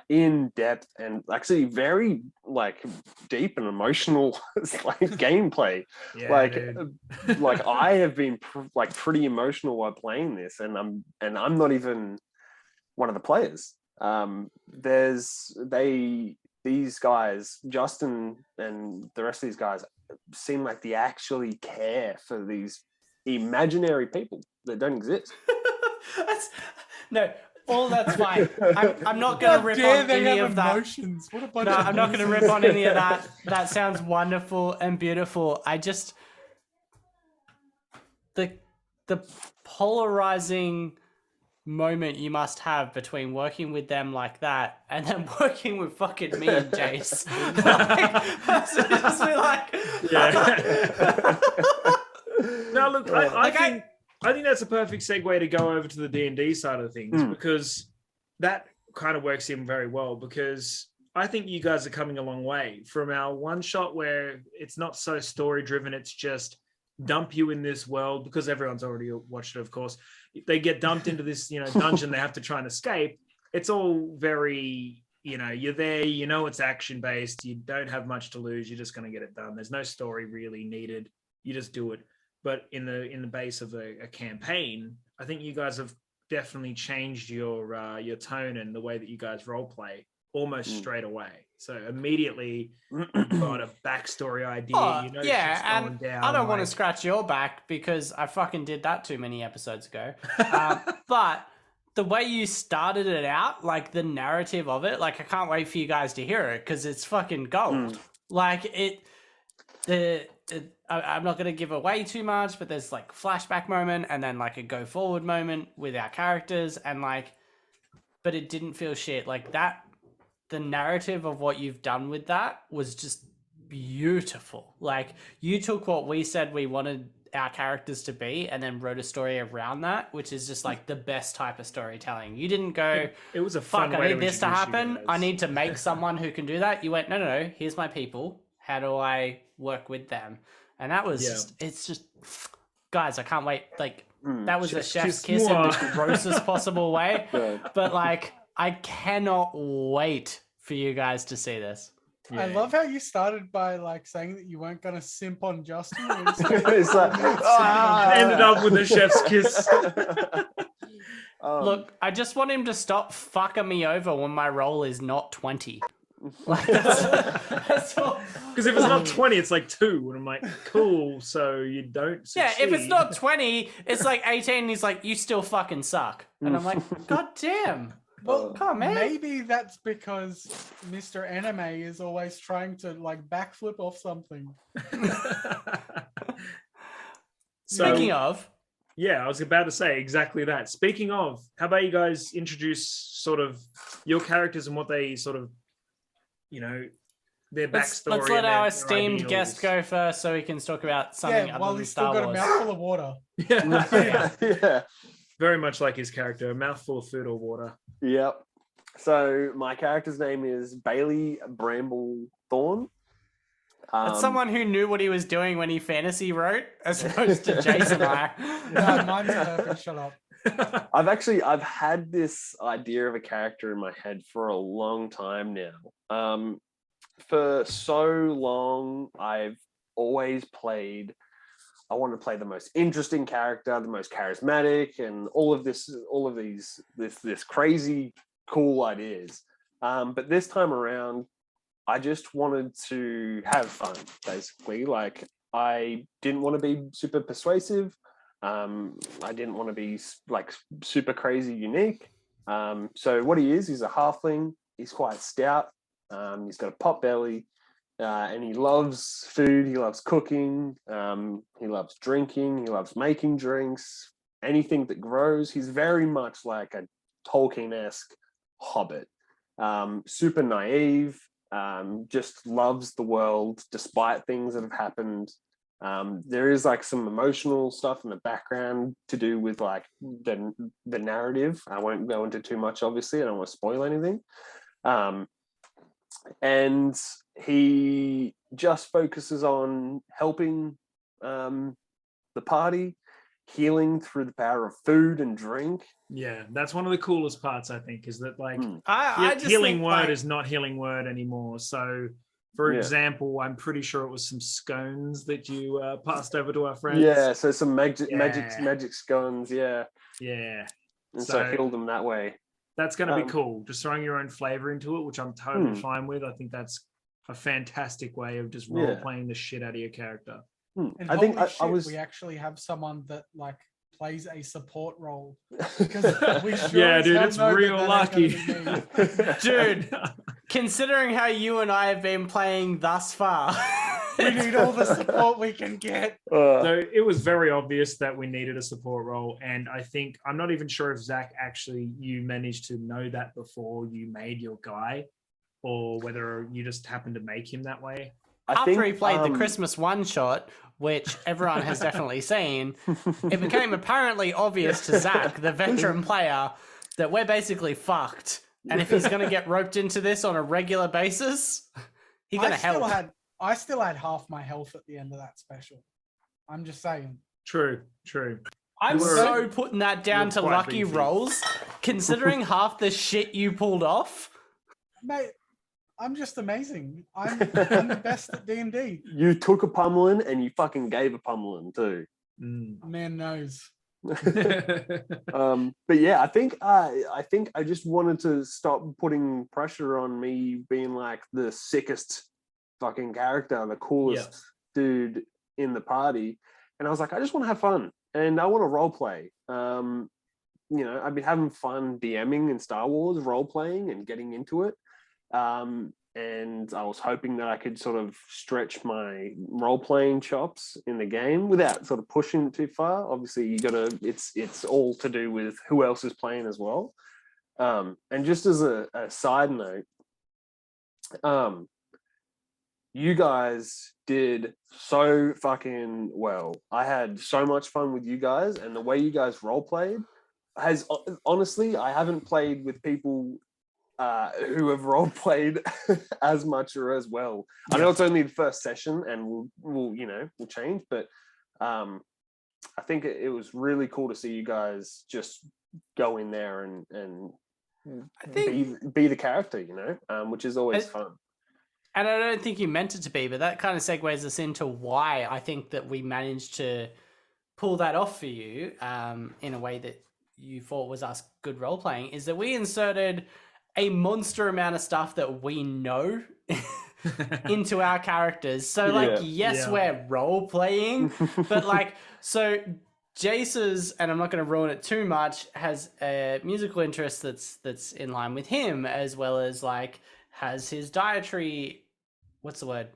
in-depth and actually very like deep and emotional like gameplay. Like I have been pretty emotional while playing this, and I'm not even one of the players. These guys, Justin and the rest of these guys, seem like they actually care for these imaginary people that don't exist. That's fine. I'm not going to rip on any of that. Emotions. What a bunch No, of I'm not going to losers. rip on any of that. That sounds wonderful and beautiful. I just the polarizing moment you must have between working with them like that and then working with fucking me and Jace. No, look, I think that's a perfect segue to go over to the D&D side of things, because that kind of works in very well, because I think you guys are coming a long way from our one shot where it's not so story driven. It's just dump you in this world, because everyone's already watched it, of course. They get dumped into this, dungeon. They have to try and escape. It's all very you know, you're there, you know it's action based, you don't have much to lose, you're just going to get it done. There's no story really needed. You just do it. But in the base of a campaign, I think you guys have definitely changed your tone and the way that you guys role play almost straight away. So immediately you've got a backstory idea. Oh, you know, yeah, shit's going and down, I don't want to like- scratch your back because I fucking did that too many episodes ago. But the way you started it out, like the narrative of it, like I can't wait for you guys to hear it because it's fucking gold. Like I'm not going to give away too much, but there's like flashback moment and then like a go forward moment with our characters and like, but it didn't feel shit like that. The narrative of what you've done with that was just beautiful. Like you took what we said we wanted our characters to be and then wrote a story around that, which is just like the best type of storytelling. You didn't go, it was a fun fuck, way I need this to introduce you happen. guys. I need to make someone who can do that. You went, no, here's my people. How do I work with them? And that was just, it's just, guys, I can't wait. Like that was a chef's kiss in the grossest possible way. But like, I cannot wait for you guys to see this. I love how you started by like saying that you weren't gonna simp on Justin. It's like, ended up with a chef's kiss. Look, I just want him to stop fucking me over when my roll is not 20. Like that's all. Because if it's not 20, it's like 2. And I'm like, cool, so you don't succeed. Yeah, if it's not 20, it's like 18 and he's like, you still fucking suck. And I'm like, God damn. Well, come on, man. Maybe that's because Mr. Anime is always trying to like backflip off something. Speaking of, yeah, I was about to say exactly that. Speaking of, how about you guys introduce sort of your characters and what they sort of, you know, their backstory. Let's let and our their esteemed ideals. guest go first so we can talk about something Yeah, other while than he's Star still got Wars. a mouthful of water. Yeah. yeah. Very much like his character, a mouthful of food or water. Yep. So my character's name is Bailey Bramblethorn. That's someone who knew what he was doing when he fantasy wrote, as opposed to Jace and I. No, mine's perfect. Shut up. I've had this idea of a character in my head for a long time now. For so long, I've always played. I want to play the most interesting character, the most charismatic, and all of these crazy cool ideas. But this time around, I just wanted to have fun, basically. Like, I didn't want to be super persuasive. I didn't want to be like super crazy unique. So what he is, he's a halfling. He's quite stout. He's got a pot belly. And he loves food, he loves cooking, he loves drinking, he loves making drinks, anything that grows. He's very much like a Tolkien-esque hobbit. Super naive, just loves the world despite things that have happened. There is like some emotional stuff in the background to do with like the narrative. I won't go into too much, obviously. I don't want to spoil anything. And he just focuses on helping the party, healing through the power of food and drink. Yeah, that's one of the coolest parts, I think, is that like I just healing think, word like, is not healing word anymore. So, for example, I'm pretty sure it was some scones that you passed over to our friends. Yeah, so some magic scones, yeah. Yeah. And so heal them that way. That's going to be cool. Just throwing your own flavor into it, which I'm totally fine with. I think that's a fantastic way of just role playing the shit out of your character. And I think we actually have someone that like plays a support role. Because we sure Yeah, dude, as hell it's know real that ain't lucky. gonna be me. Dude, considering how you and I have been playing thus far, We need all the support we can get. So it was very obvious that we needed a support role. And I think, I'm not even sure if Zac, actually, you managed to know that before you made your guy, or whether you just happened to make him that way. after he played the Christmas one shot, which everyone has definitely seen, it became apparently obvious to Zac, the veteran player, that we're basically fucked. And if he's going to get roped into this on a regular basis, he's going to help. I still had half my health at the end of that special. I'm just saying. True. I'm You were- so putting that down you're to quite lucky beefy. rolls, considering half the shit you pulled off. mate, I'm just amazing. I'm the best at D&D. You took a pummeling and you fucking gave a pummeling too. Man knows. But yeah, I think I just wanted to stop putting pressure on me being like the sickest fucking character, the coolest dude in the party. And I was like, I just want to have fun and I want to role play. You know, I've been having fun DMing in Star Wars, role playing and getting into it. And I was hoping that I could sort of stretch my role-playing chops in the game without sort of pushing it too far. Obviously, you gotta. It's all to do with who else is playing as well. And just as a side note, you guys did so fucking well. I had so much fun with you guys, and the way you guys role-played has honestly, I haven't played with people who have role played as much or as well. I know it's only the first session, and we'll change, but I think it was really cool to see you guys just go in there and I think be the character, which is always fun. And I don't think you meant it to be, but that kind of segues us into why I think that we managed to pull that off for you in a way that you thought was us good role playing, is that we inserted a monster amount of stuff that we know into our characters. So we're role playing, but so Jace's, and I'm not going to ruin it too much, has a musical interest that's in line with him, as well as has his dietary, what's the word?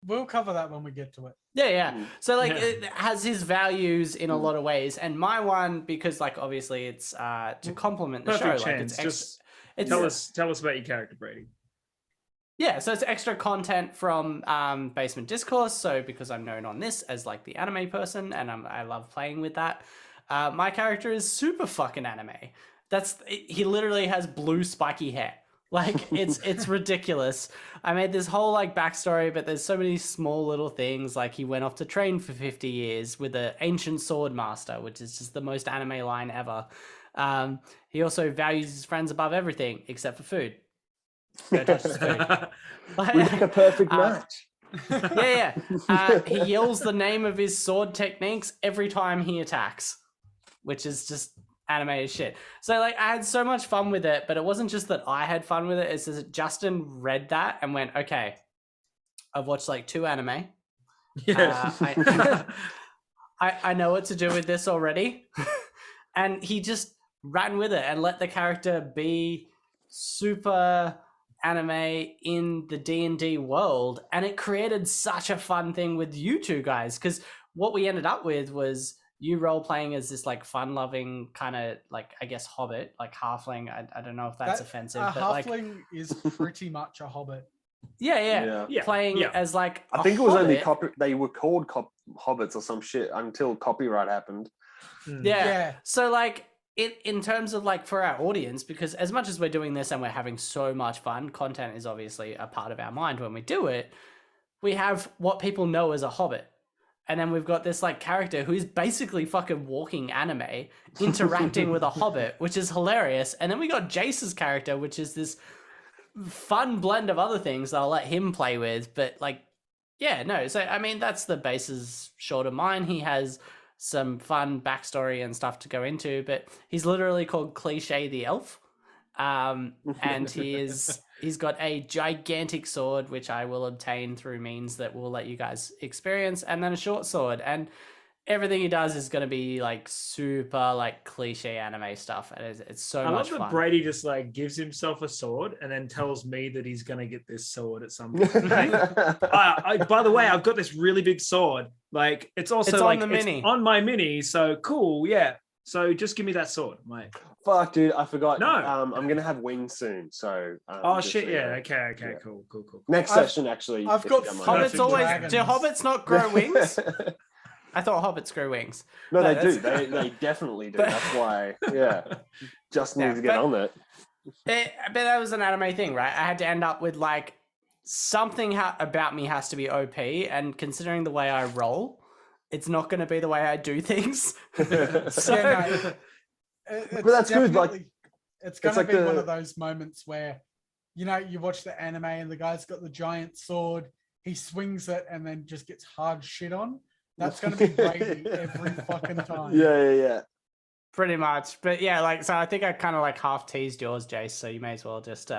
We'll cover that when we get to it. Yeah. So it has his values in a lot of ways, and my one, because obviously it's to complement the show. Tell us about your character, Brady. Yeah, so it's extra content from Basement Discourse. So because I'm known on this as the anime person, and I love playing with that, my character is super fucking anime. He literally has blue spiky hair. It's ridiculous. I made this whole backstory, but there's so many small little things. He went off to train for 50 years with an ancient sword master, which is just the most anime line ever. He also values his friends above everything except for food. Don't touch his food. We make a perfect match. He yells the name of his sword techniques every time he attacks, which is just anime as shit. So I had so much fun with it, but it wasn't just that I had fun with it. It's that Justin read that and went, okay, I've watched 2 anime. I know what to do with this already. And he just ran with it and let the character be super anime in the D&D world. And it created such a fun thing with you two guys, because what we ended up with was you role playing as this fun-loving kind of I guess hobbit, halfling. I don't know if that's offensive, but halfling is pretty much a hobbit. Yeah. Playing as I think it was only they were called hobbits or some shit until copyright happened. Yeah. So in terms of for our audience, because as much as we're doing this and we're having so much fun, content is obviously a part of our mind when we do it. We have what people know as a hobbit. And then we've got this character who is basically fucking walking anime interacting with a hobbit, which is hilarious. And then we got Jace's character, which is this fun blend of other things that I'll let him play with. But so I mean, that's the basis short of mine. He has some fun backstory and stuff to go into, but he's literally called Cliche the Elf. And he's got a gigantic sword, which I will obtain through means that will let you guys experience, and then a short sword, and everything he does is going to be super cliche anime stuff, and it's so much fun. I love that Brady just gives himself a sword and then tells me that he's going to get this sword at some point. By the way, I've got this really big sword. It's also on the mini. It's on my mini, so cool. Yeah. So just give me that sword, mate. Fuck, dude, I forgot. No, I'm gonna have wings soon. So. Shit! Yeah. Okay. Yeah. Cool. Next session, actually. I've got hobbits always. Do hobbits not grow wings? I thought hobbits grow wings. No, they do. They definitely do. That's why. Yeah. Just need to get on it. But that was an anime thing, right? I had to end up with something about me has to be OP, and considering the way I roll, it's not going to be the way I do things. But that's good. It's going to be one of those moments where you know, you watch the anime and the guy's got the giant sword, he swings it and then just gets hard shit on. That's going to be Brady every fucking time. Yeah. Pretty much. But yeah, like, so I think I kind of like half teased yours, Jace, so you may as well just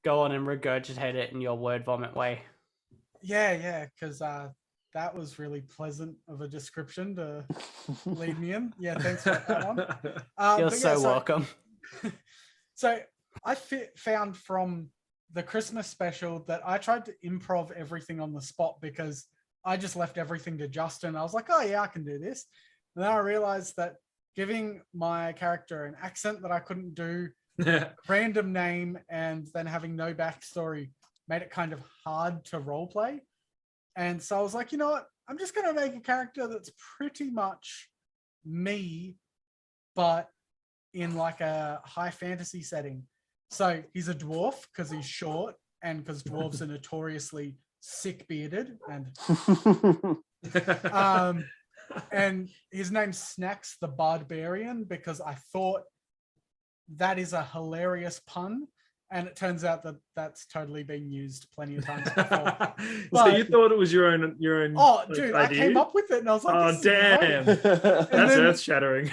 go on and regurgitate it in your word vomit way. Yeah, because that was really pleasant of a description to lead me in. Yeah, thanks for that one. You're but so welcome. So I found from the Christmas special that I tried to improv everything on the spot because I just left everything to Justin. I was like, oh yeah, I can do this. And then I realized that giving my character an accent that I couldn't do, random name, and then having no backstory made it kind of hard to roleplay. And so I was like, you know what? I'm just going to make a character that's pretty much me, but in like a high fantasy setting. So he's a dwarf because he's short and because dwarves are notoriously sick bearded and his name's Snacks the Barbarian because I thought that is a hilarious pun, and it turns out that that's totally been used plenty of times before. So you thought it was your own oh like, dude, idea? I came up with it and I was like, oh damn, that's earth-shattering.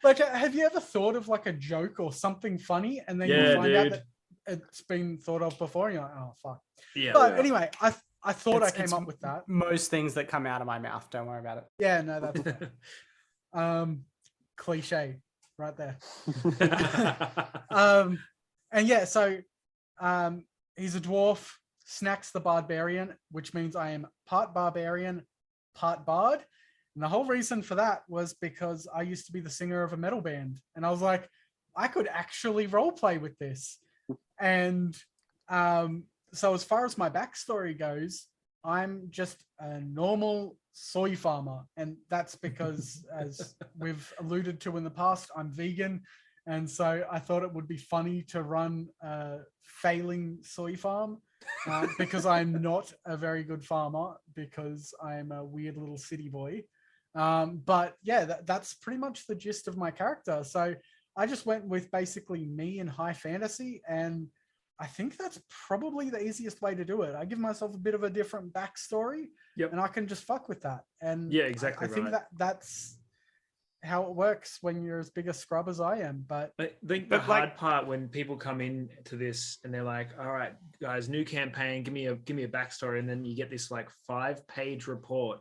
Like, have you ever thought of like a joke or something funny and then you find out that it's been thought of before and you're like, oh fuck. Yeah. But anyway, I thought I came up with that. Most things that come out of my mouth, don't worry about it. Yeah, no, that's fair. Cliche right there. And yeah, so he's a dwarf, Snacks the Barbarian, which means I am part barbarian, part bard. And the whole reason for that was because I used to be the singer of a metal band. And I was like, I could actually roleplay with this. And so as far as my backstory goes, I'm just a normal soy farmer. And that's because, as we've alluded to in the past, I'm vegan. And so I thought it would be funny to run a failing soy farm because I'm not a very good farmer because I'm a weird little city boy. But yeah, that's pretty much the gist of my character. So I just went with basically me in high fantasy, and I think that's probably the easiest way to do it. I give myself a bit of a different backstory, and I can just fuck with that. And yeah, exactly. I think that's how it works when you're as big a scrub as I am. But I think the hard part when people come in to this and they're like, all right, guys, new campaign, give me a backstory. And then you get this like 5-page report.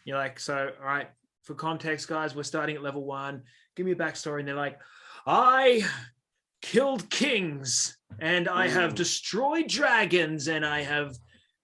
You're like, so, all right, for context, guys, we're starting at level 1. Give me a backstory. And they're like, I killed kings and I have destroyed dragons and I have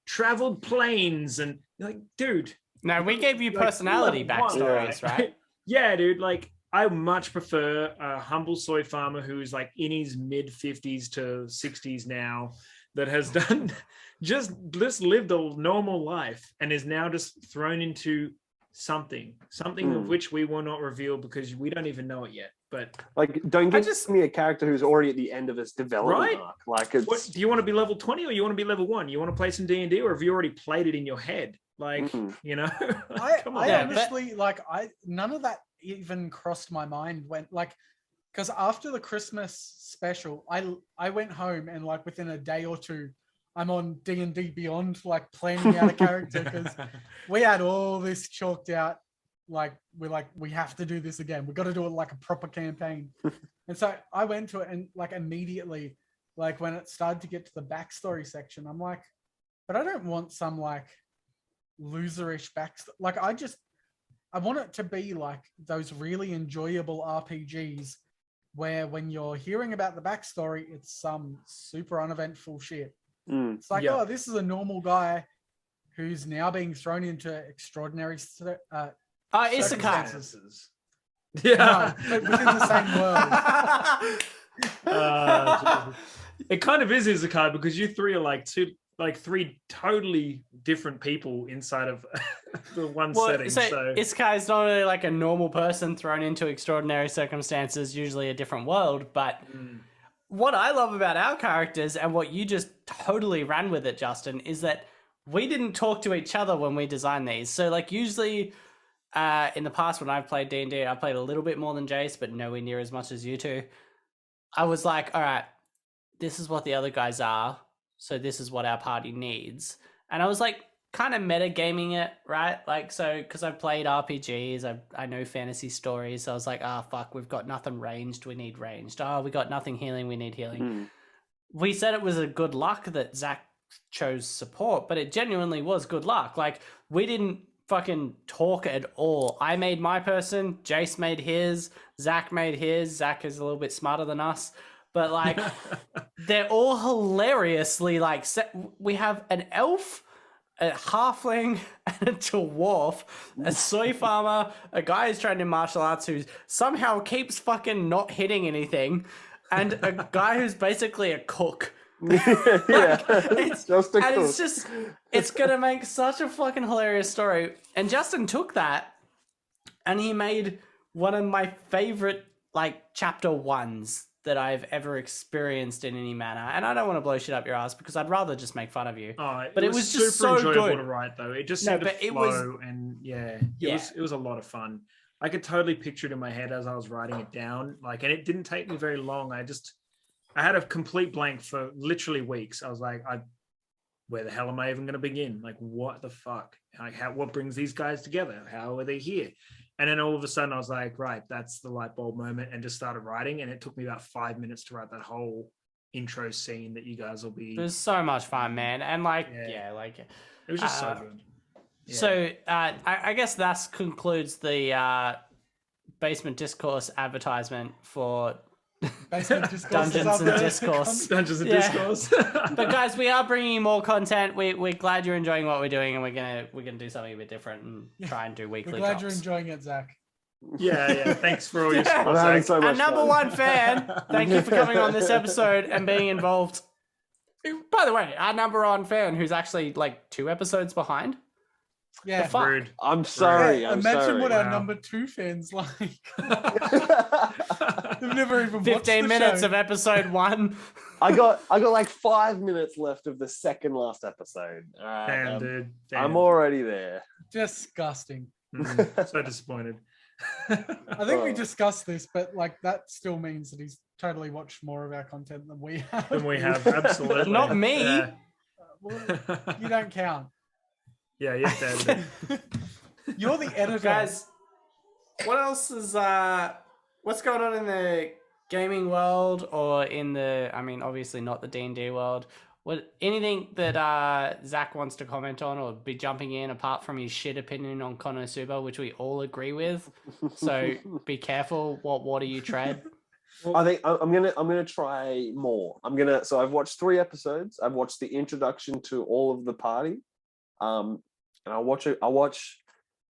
traveled planes. And you're like, dude. No, we gave you personality backstories, right? Yeah, dude. Like, I much prefer a humble soy farmer who's like in his mid 50s to 60s now that has done just lived a normal life and is now just thrown into something of which we will not reveal because we don't even know it yet. But like, don't give me a character who's already at the end of his development arc. Like, it's... do you want to be level 20 or you want to be level 1? You want to play some D&D, or have you already played it in your head? Like, you know, I honestly, like, none of that even crossed my mind when, like, because after the Christmas special, I went home and like within a day or two, I'm on D&D Beyond, like planning out a character because we had all this chalked out. Like, we have to do this again. We got to do it like a proper campaign. And so I went to it and like immediately, like when it started to get to the backstory section, I'm like, but I don't want some like loserish backstory. Like, I want it to be like those really enjoyable RPGs where when you're hearing about the backstory, it's some super uneventful shit. It's like, oh, this is a normal guy who's now being thrown into extraordinary circumstances. Yeah, no, but within the same world. It kind of is Isekai because you three are three totally different people inside of the one setting. So Isekai is not really like a normal person thrown into extraordinary circumstances, usually a different world. But what I love about our characters and what you just totally ran with it, Justin, is that we didn't talk to each other when we designed these. So like usually in the past when I've played D&D, I played a little bit more than Jace, but nowhere near as much as you two. I was like, all right, this is what the other guys are, so this is what our party needs. And I was like kind of metagaming it, right? Like, so because I've played RPGs, I know fantasy stories, so I was like, fuck, we've got nothing ranged, we need ranged. Oh, we got nothing healing, we need healing. We said it was a good luck that Zac chose support, but it genuinely was good luck. Like, we didn't fucking talk at all. I made my person, Jace made his, Zac made his. Zac is a little bit smarter than us, but like they're all hilariously like we have an elf, a halfling, and a dwarf, a soy farmer, a guy who's trained in martial arts who somehow keeps fucking not hitting anything, and a guy who's basically a cook. It's just a cook. It's gonna make such a fucking hilarious story. And Justin took that and he made one of my favorite like chapter ones that I've ever experienced in any manner. And I don't want to blow shit up your ass because I'd rather just make fun of you. But it was just super so enjoyable good to write, though. It just seemed to flow, and it was a lot of fun. I could totally picture it in my head as I was writing it down. Like, and it didn't take me very long. I had a complete blank for literally weeks. I was like, where the hell am I even going to begin? Like, what the fuck? Like, what brings these guys together? How are they here? And then all of a sudden I was like, right, that's the light bulb moment, and just started writing. And it took me about 5 minutes to write that whole intro scene that you guys will be. It was so much fun, man. And like, it was just so good. Yeah. So I guess that concludes the Basement Discourse advertisement for Basement Discourse. Dungeons and Discourse. Dungeons and Discourse. But guys, we are bringing you more content. We're glad you're enjoying what we're doing, and we're gonna do something a bit different and try and do weekly. We're glad drops. you're enjoying it, Zach. Yeah. Thanks for all your support. I'm having so much Our number fun. one fan, thank you for coming on this episode and being involved. By the way, our number one fan, who's actually like 2 episodes behind. Yeah. The fuck? Rude. I'm sorry. I'm Imagine sorry. what our Wow. number 2 fans like. They've never even watched 15 the minutes show. of episode 1. I got like 5 minutes left of the second last episode. All right, Damn, dude. Damn. I'm already there. Disgusting. So disappointed. I think we discussed this, but like that still means that he's totally watched more of our content than we have. Than we have, absolutely. Not me. Yeah. Well, you don't count. Yeah, Dad. You're the editor. Guys, what else is what's going on in the gaming world, or in the, I mean, obviously not the D&D world? What, anything that Zac wants to comment on or be jumping in apart from his shit opinion on Konosuba, which we all agree with? So be careful what water you tread. I think I'm gonna try more. So I've watched 3 episodes. I've watched the introduction to all of the party, and I'll watch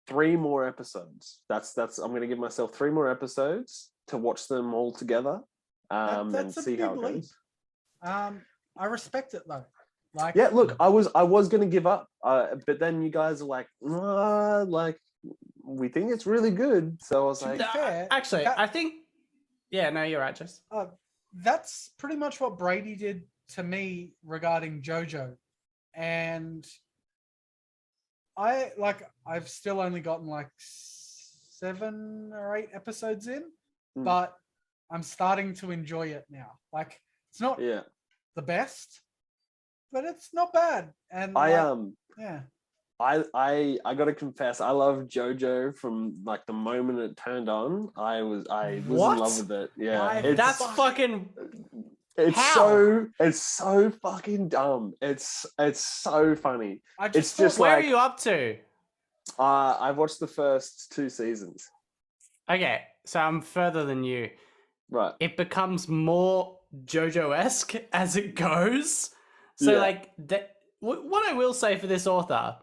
3 more episodes. That's I'm gonna give myself 3 more episodes to watch them all together, and That's a see how it big leap. goes. I respect it though. Like, Yeah, look, I was gonna give up, but then you guys are like, like we think it's really good. So I was like, fair, Actually, that- I think, yeah, no, you're right, Jess. that's pretty much what Brady did to me regarding JoJo, and I've still only gotten like 7 or 8 episodes in, but I'm starting to enjoy it now. Like, it's not yeah, the best, but it's not bad. And I yeah, I gotta confess, I love JoJo from like the moment it turned on. I was What? in love with it. Yeah, That's fucking... it's how? so fucking dumb. It's so funny. I just It's thought, just Where like are you up to? I've watched the first 2 seasons. Okay, so I'm further than you. Right. It becomes more JoJo-esque as it goes. So, Yeah. like, what I will say for this author,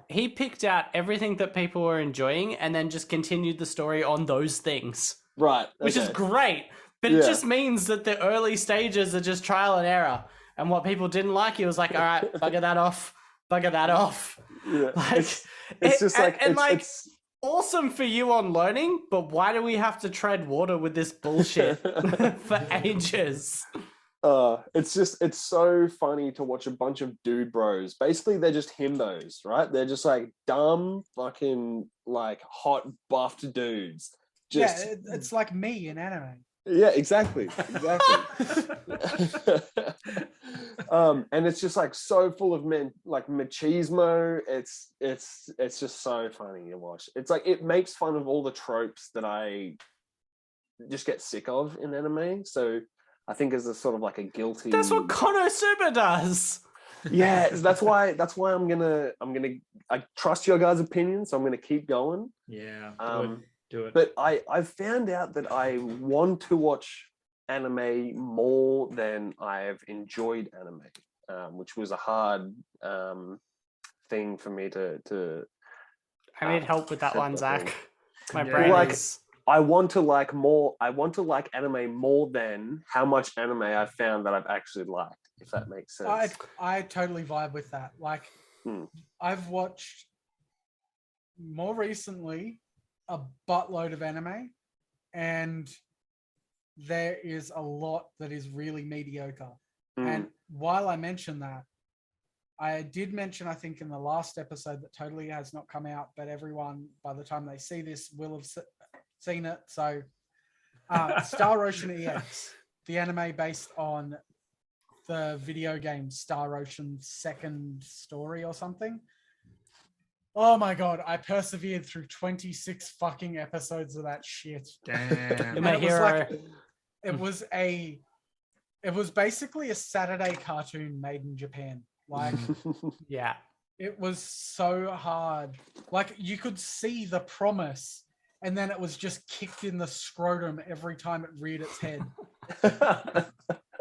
he picked out everything that people were enjoying and then just continued the story on those things, Right. which is okay. great. But it Yeah. just means that the early stages are just trial and error. And what people didn't like, he was like, all right, bugger that off. Yeah. Like, It's just like and it's, like, it's awesome for you on learning, but why do we have to tread water with this bullshit for ages? it's so funny to watch a bunch of dude bros. Basically, they're just himbos, right? They're just like dumb, fucking like hot buffed dudes. Just it's like me in anime. Yeah, exactly. And it's just like so full of machismo. It's just so funny to watch. It's like it makes fun of all the tropes that I just get sick of in anime. So I think as a sort of like a guilty. That's what Konosuba does. Yeah, that's why I trust your guys' opinion, so I'm gonna keep going. Yeah, do it. But I've found out that I want to watch anime more than I've enjoyed anime, which was a hard thing for me to I need help with that accept, one, I Zac. think. My Yeah. brain Like, is. I want to like anime more than how much anime I've found that I've actually liked, if that makes sense. I totally vibe with that. Like, I've watched more recently a buttload of anime, and there is a lot that is really mediocre. And while I mention that, I did mention, I think in the last episode that totally has not come out, but everyone, by the time they see this, will have seen it. So Star Ocean EX, the anime based on the video game Star Ocean Second Story or something. Oh my God, I persevered through 26 fucking episodes of that shit. Damn. You're my hero. It was basically a Saturday cartoon made in Japan. Like, Yeah. it was so hard. Like, you could see the promise, and then it was just kicked in the scrotum every time it reared its head.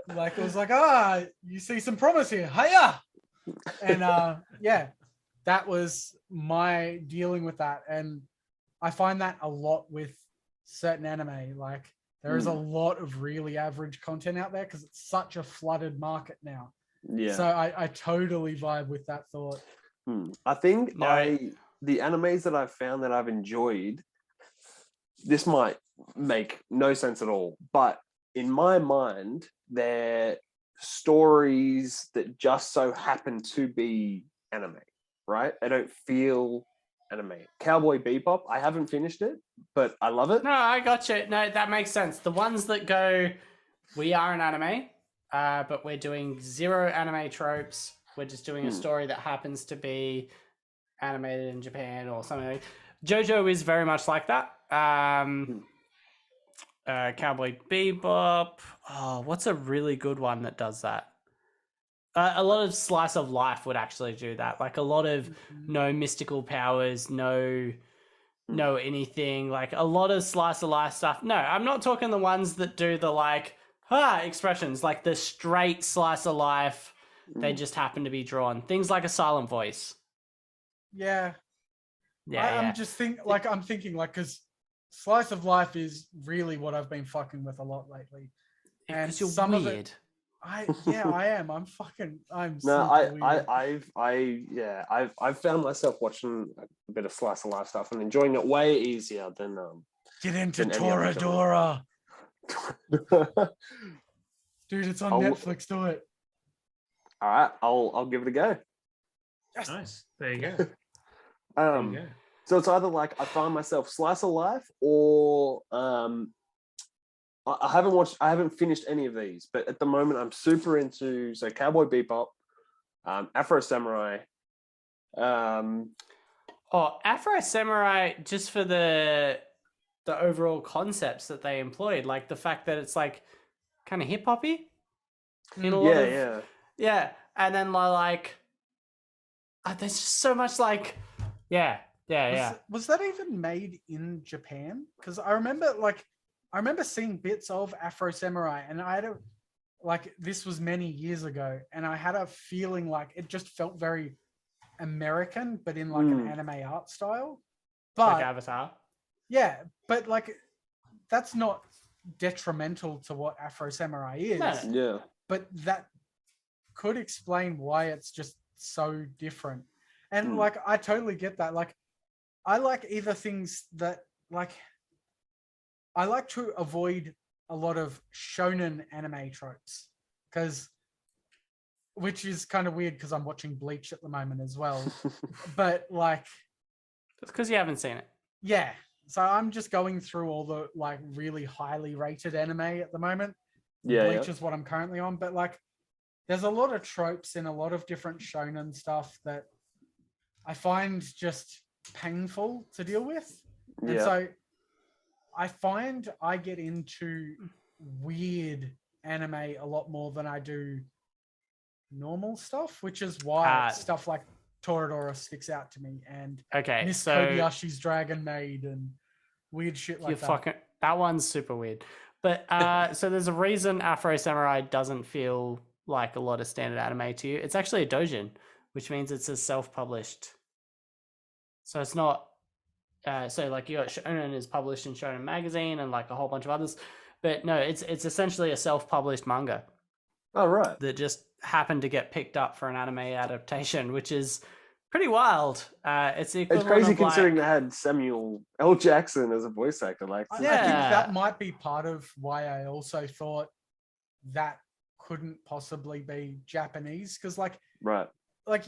Like, it was like, you see some promise here. Hiya! And yeah, that was my dealing with that. And I find that a lot with certain anime. Like, there is a lot of really average content out there because it's such a flooded market now. Yeah. So I totally vibe with that thought. I think the animes that I've found that I've enjoyed, this might make no sense at all, but in my mind, they're stories that just so happen to be anime, right? They don't feel anime. Cowboy Bebop, I haven't finished it, but I love it. No, I got you. No, that makes sense. The ones that go, we are an anime, but we're doing zero anime tropes. We're just doing a story that happens to be animated in Japan or something. JoJo is very much like that. Cowboy Bebop. Oh, what's a really good one that does that? A lot of slice of life would actually do that. Like a lot of no mystical powers, no anything. Like a lot of slice of life stuff. No, I'm not talking the ones that do the like expressions, like the straight slice of life. They just happen to be drawn. Things like a silent voice. Yeah. Yeah. I'm just I'm thinking because slice of life is really what I've been fucking with a lot lately. And because you're some weird. of it, I am. I'm No, weird. I've found myself watching a bit of slice of life stuff and enjoying it way easier than Get into than any other Toradora. Dude, it's on Netflix. Do it. All right, I'll give it a go. Yes. Nice. There you go. There you go. So it's either like I find myself slice of life, or I haven't finished any of these, but at the moment I'm super into Cowboy Bebop, Afro Samurai. Afro Samurai, just for the overall concepts that they employed, like the fact that it's like kind of hip hoppy in a lot of yeah, and then like there's just so much like Was that even made in Japan? Because I remember seeing bits of Afro Samurai, and I had this was many years ago, and I had a feeling like it just felt very American, but in like an anime art style. But like Avatar. Yeah, but like that's not detrimental to what Afro Samurai is. No. Yeah. But that could explain why it's just so different. And like I totally get that. Like I like either things that like I like to avoid a lot of shonen anime tropes, which is kind of weird because I'm watching Bleach at the moment as well. But like It's because you haven't seen it. yeah, So I'm just going through all the like really highly rated anime at the moment. Yeah, Bleach is what I'm currently on, but like there's a lot of tropes in a lot of different shonen stuff that I find just painful to deal with. And so I find I get into weird anime a lot more than I do normal stuff, which is why stuff like Toradora sticks out to me, and Miss Kobayashi's Dragon Maid and weird shit like that. That one's super weird. But so there's a reason Afro Samurai doesn't feel like a lot of standard anime to you. It's actually a doujin, which means it's a self-published. So it's not so like you got Shonen is published in Shonen Magazine and like a whole bunch of others. But no, it's essentially a self-published manga. Oh, right. That just happened to get picked up for an anime adaptation, which is pretty wild. It's crazy considering they had Samuel L. Jackson as a voice actor. Like, I think that might be part of why I also thought that couldn't possibly be Japanese, because like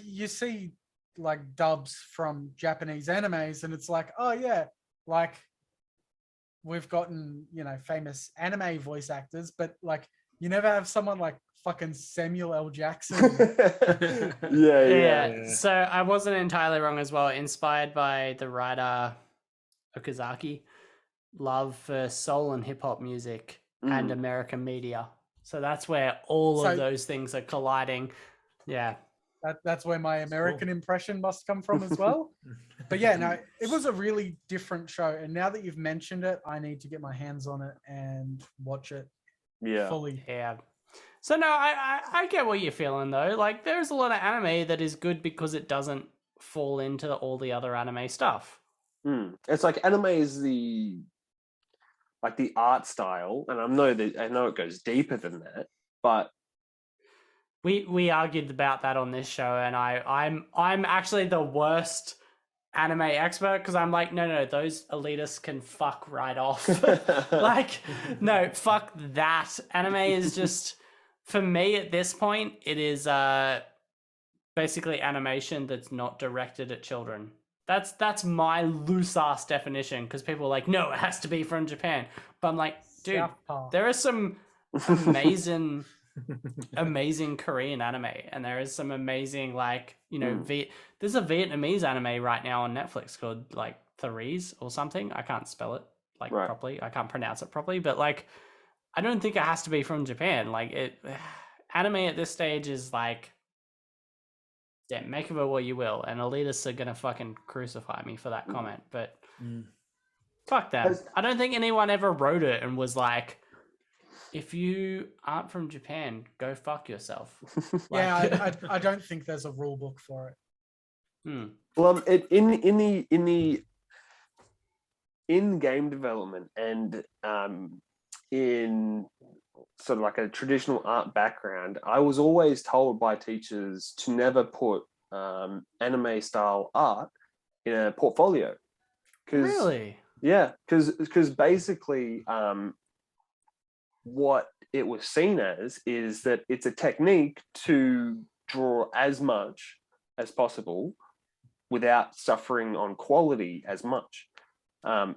you see like dubs from Japanese animes, and it's like, oh yeah, like we've gotten famous anime voice actors, but like you never have someone like fucking Samuel L. Jackson. Yeah. So I wasn't entirely wrong as well. Inspired by the writer Okazaki, love for soul and hip hop music and American media. So that's where all of those things are colliding. Yeah. That's where my American impression must come from as well. But yeah, no, it was a really different show. And now that you've mentioned it, I need to get my hands on it and watch it fully. Yeah. So no, I get what you're feeling though. Like there's a lot of anime that is good because it doesn't fall into all the other anime stuff. It's like anime is the art style, and I know it goes deeper than that, but we argued about that on this show, and I'm actually the worst anime expert because I'm like, no, those elitists can fuck right off. Like, no, fuck that. Anime is just, for me at this point, it is basically animation that's not directed at children. That's my loose ass definition, because people are like, no, it has to be from Japan. But I'm like, dude, there are some amazing Korean anime, and there is some amazing there's a Vietnamese anime right now on Netflix called like Therese or something. I can't spell it properly. I can't pronounce it properly, but like I don't think it has to be from Japan. Like anime at this stage is like, yeah, make of it what you will, and elitists are gonna fucking crucify me for that comment, but fuck that. I don't think anyone ever wrote it and was like, if you aren't from Japan, go fuck yourself. Yeah, I don't think there's a rule book for it. Well, in game development and in sort of like a traditional art background, I was always told by teachers to never put anime style art in a portfolio. Really? Yeah, because basically what it was seen as is that it's a technique to draw as much as possible without suffering on quality as much,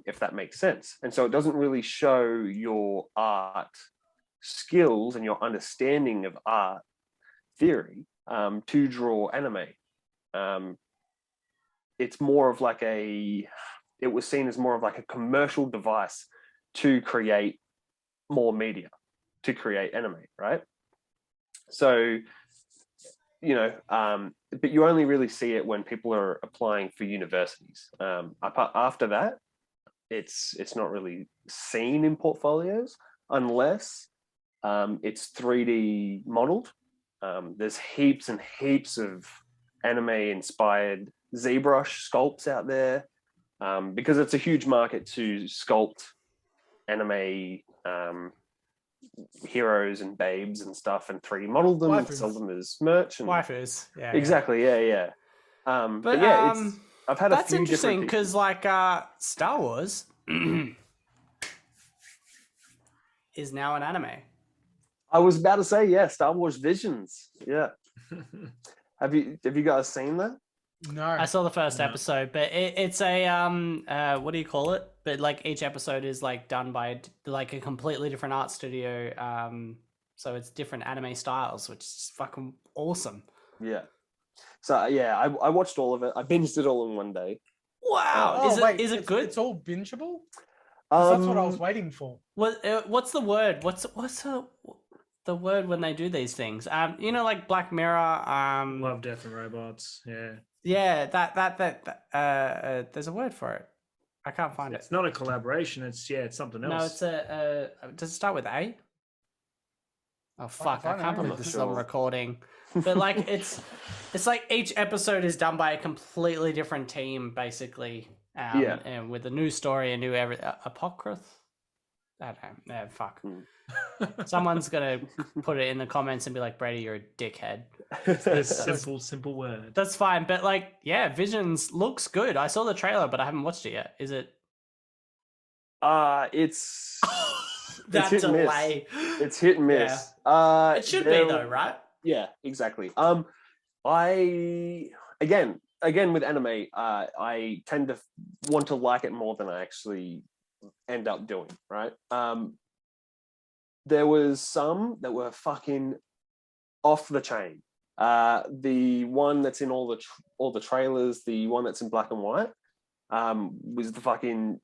if that makes sense. And so it doesn't really show your art skills and your understanding of art theory to draw anime. It's more of like it was seen as more of like a commercial device to create more media, to create anime, right? So, but you only really see it when people are applying for universities. After that, it's not really seen in portfolios unless it's 3D modeled. There's heaps and heaps of anime-inspired ZBrush sculpts out there, because it's a huge market to sculpt anime heroes and babes and stuff and 3D model them and sell them as merch. And waifus, yeah. Exactly, yeah. But yeah, I've had that's interesting because like Star Wars is now an anime. I was about to say, yeah, Star Wars Visions. Yeah. Have you guys seen that? No. I saw the first No. episode, but it's a what do you call it? But like each episode is like done by like a completely different art studio. So it's different anime styles, which is fucking awesome. Yeah. So yeah, I watched all of it. I binged it all in one day. Wow, Oh, is it good? It's all bingeable? 'Cause that's what I was Um, waiting for. What's the word? What's the word when they do these things? You know, like Black Mirror. Love, Death, and Robots. Yeah. Yeah, that there's a word for it. I can't find it. It's not a collaboration. It's something else. No, it's a. Does it start with A? Oh fuck! I don't can't know. believe I'm this is not on sure. recording. But like, it's like each episode is done by a completely different team, basically. Yeah. And with a new story, a new apocryph. I don't know. Yeah, fuck. Someone's gonna put it in the comments and be like, "Brady, you're a dickhead." This simple word. That's fine, but like, yeah, Visions looks good. I saw the trailer, but I haven't watched it yet. Is it? It's That hit and miss. delay. It's hit and miss. It should be though, right? Yeah, exactly. I again with anime, I tend to want to like it more than I actually end up doing. Right. There was some that were fucking off the chain. The one that's in all the trailers, the one that's in black and white, was the fucking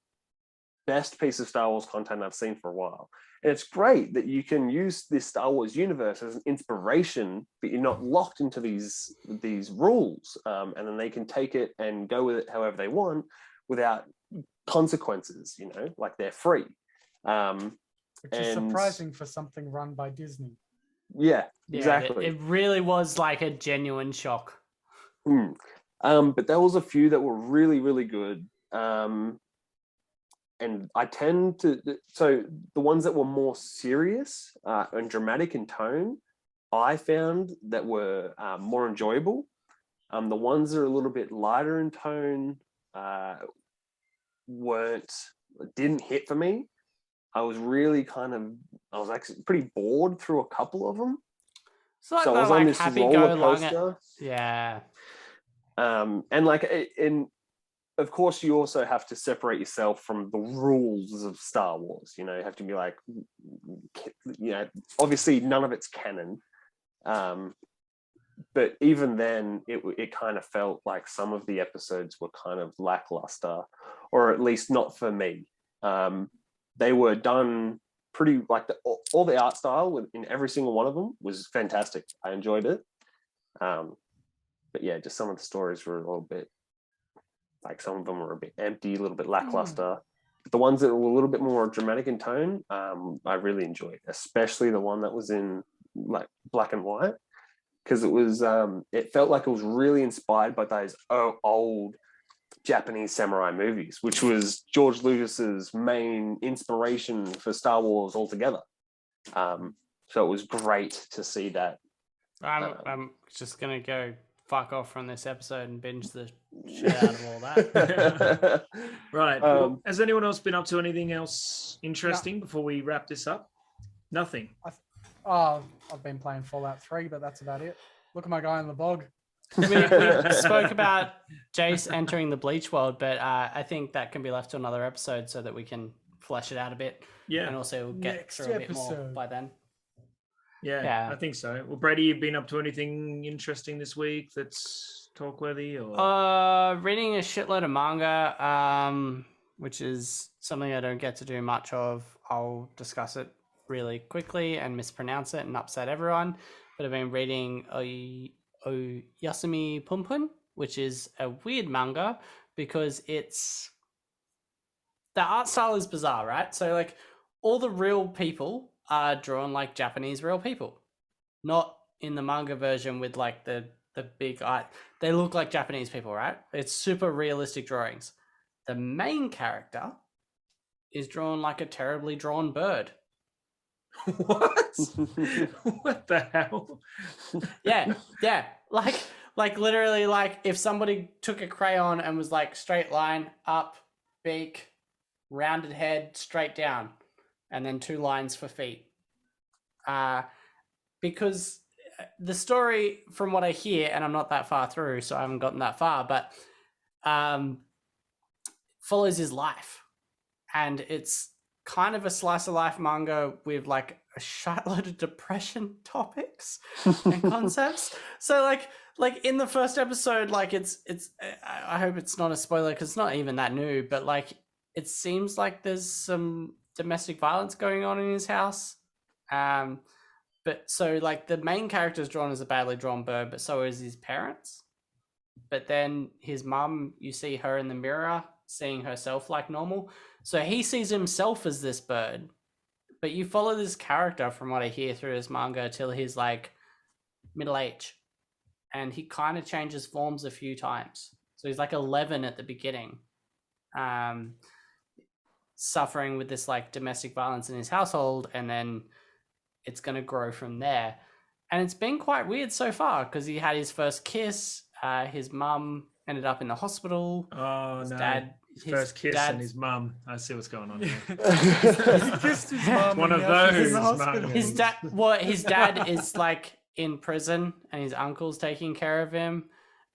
best piece of Star Wars content I've seen for a while. And it's great that you can use this Star Wars universe as an inspiration, but you're not locked into these rules. And then they can take it and go with it however they want without consequences, like they're free. Which is surprising for something run by Disney. Yeah, Yeah, exactly. It really was like a genuine shock. But there was a few that were really, really good. And I tend to, so the ones that were more serious and dramatic in tone, I found that were more enjoyable. The ones that are a little bit lighter in tone didn't hit for me. I was actually pretty bored through a couple of them. It's like So the I was on like this happy roller go along. coaster. Yeah. And of course, you also have to separate yourself from the rules of Star Wars. You have to be like, obviously none of it's canon. But even then, it kind of felt like some of the episodes were kind of lackluster, or at least not for me. They were done pretty, like all the art style in every single one of them was fantastic. I enjoyed it. But yeah, just some of the stories were a little bit, like some of them were a bit empty, a little bit lackluster. But the ones that were a little bit more dramatic in tone, I really enjoyed, especially the one that was in like black and white, because it felt like it was really inspired by those old Japanese samurai movies, which was George Lucas's main inspiration for Star Wars altogether. So it was great to see that. I'm just gonna go fuck off from this episode and binge the shit out of all that. Right. Well, has anyone else been up to anything else interesting before we wrap this up? Nothing. I've been playing Fallout 3, but that's about it. Look at my guy in the bog. we spoke about Jace entering the Bleach world, but I think that can be left to another episode so that we can flesh it out a bit. Yeah. And also get Next through a bit more episode. by then. Yeah, I think so. Well, Brady, you've been up to anything interesting this week that's talk worthy, or reading a shitload of manga, which is something I don't get to do much of. I'll discuss it really quickly and mispronounce it and upset everyone. But I've been reading Yasumi Punpun, which is a weird manga because the art style is bizarre, right? So like all the real people are drawn like Japanese real people, not in the manga version with like the big eye. They look like Japanese people, right? It's super realistic drawings. The main character is drawn like a terribly drawn bird. what? What the hell? Yeah. Like literally, like if somebody took a crayon and was like straight line up, beak, rounded head, straight down, and then 2 lines for feet. Because the story, from what I hear, and I'm not that far through, so I haven't gotten that far, but follows his life, and it's kind of a slice of life manga with like a shitload of depression topics and concepts. So like in the first episode, like it's I hope it's not a spoiler because it's not even that new, but like it seems like there's some domestic violence going on in his house. But so like the main character is drawn as a badly drawn bird, but so is his parents. But then his mum, you see her in the mirror seeing herself like normal. So he sees himself as this bird. But you follow this character, from what I hear, through this manga till he's like middle age. And he kind of changes forms a few times. So he's like 11 at the beginning. Suffering with this like domestic violence in his household, and then it's going to grow from there. And it's been quite weird so far because he had his first kiss. His mum ended up in the hospital. Oh, his no. dad, His first kiss and his mum. I see what's going on here. He kissed his mum. One and of now she's in those the hospital. mangas. his dad is like in prison and his uncle's taking care of him.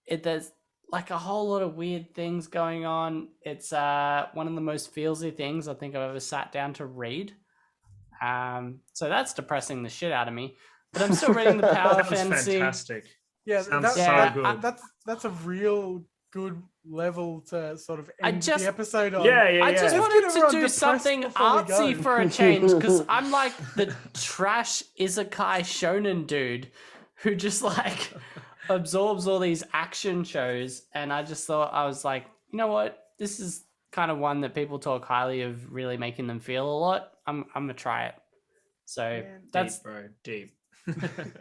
There's like a whole lot of weird things going on. It's one of the most feelsy things I think I've ever sat down to read. So that's depressing the shit out of me. But I'm still reading the power That was fantasy. fantastic. Yeah, Sounds so good. that's a real good level to sort of I end just- the episode on. Yeah. I just Let's wanted get to everyone do depressed something before we artsy go. for a change because I'm like the trash isekai shonen dude who just like absorbs all these action shows, and I just thought, I was like, you know what, this is kind of one that people talk highly of, really making them feel a lot. I'm gonna try it. So Man, that's Deep, bro. Deep.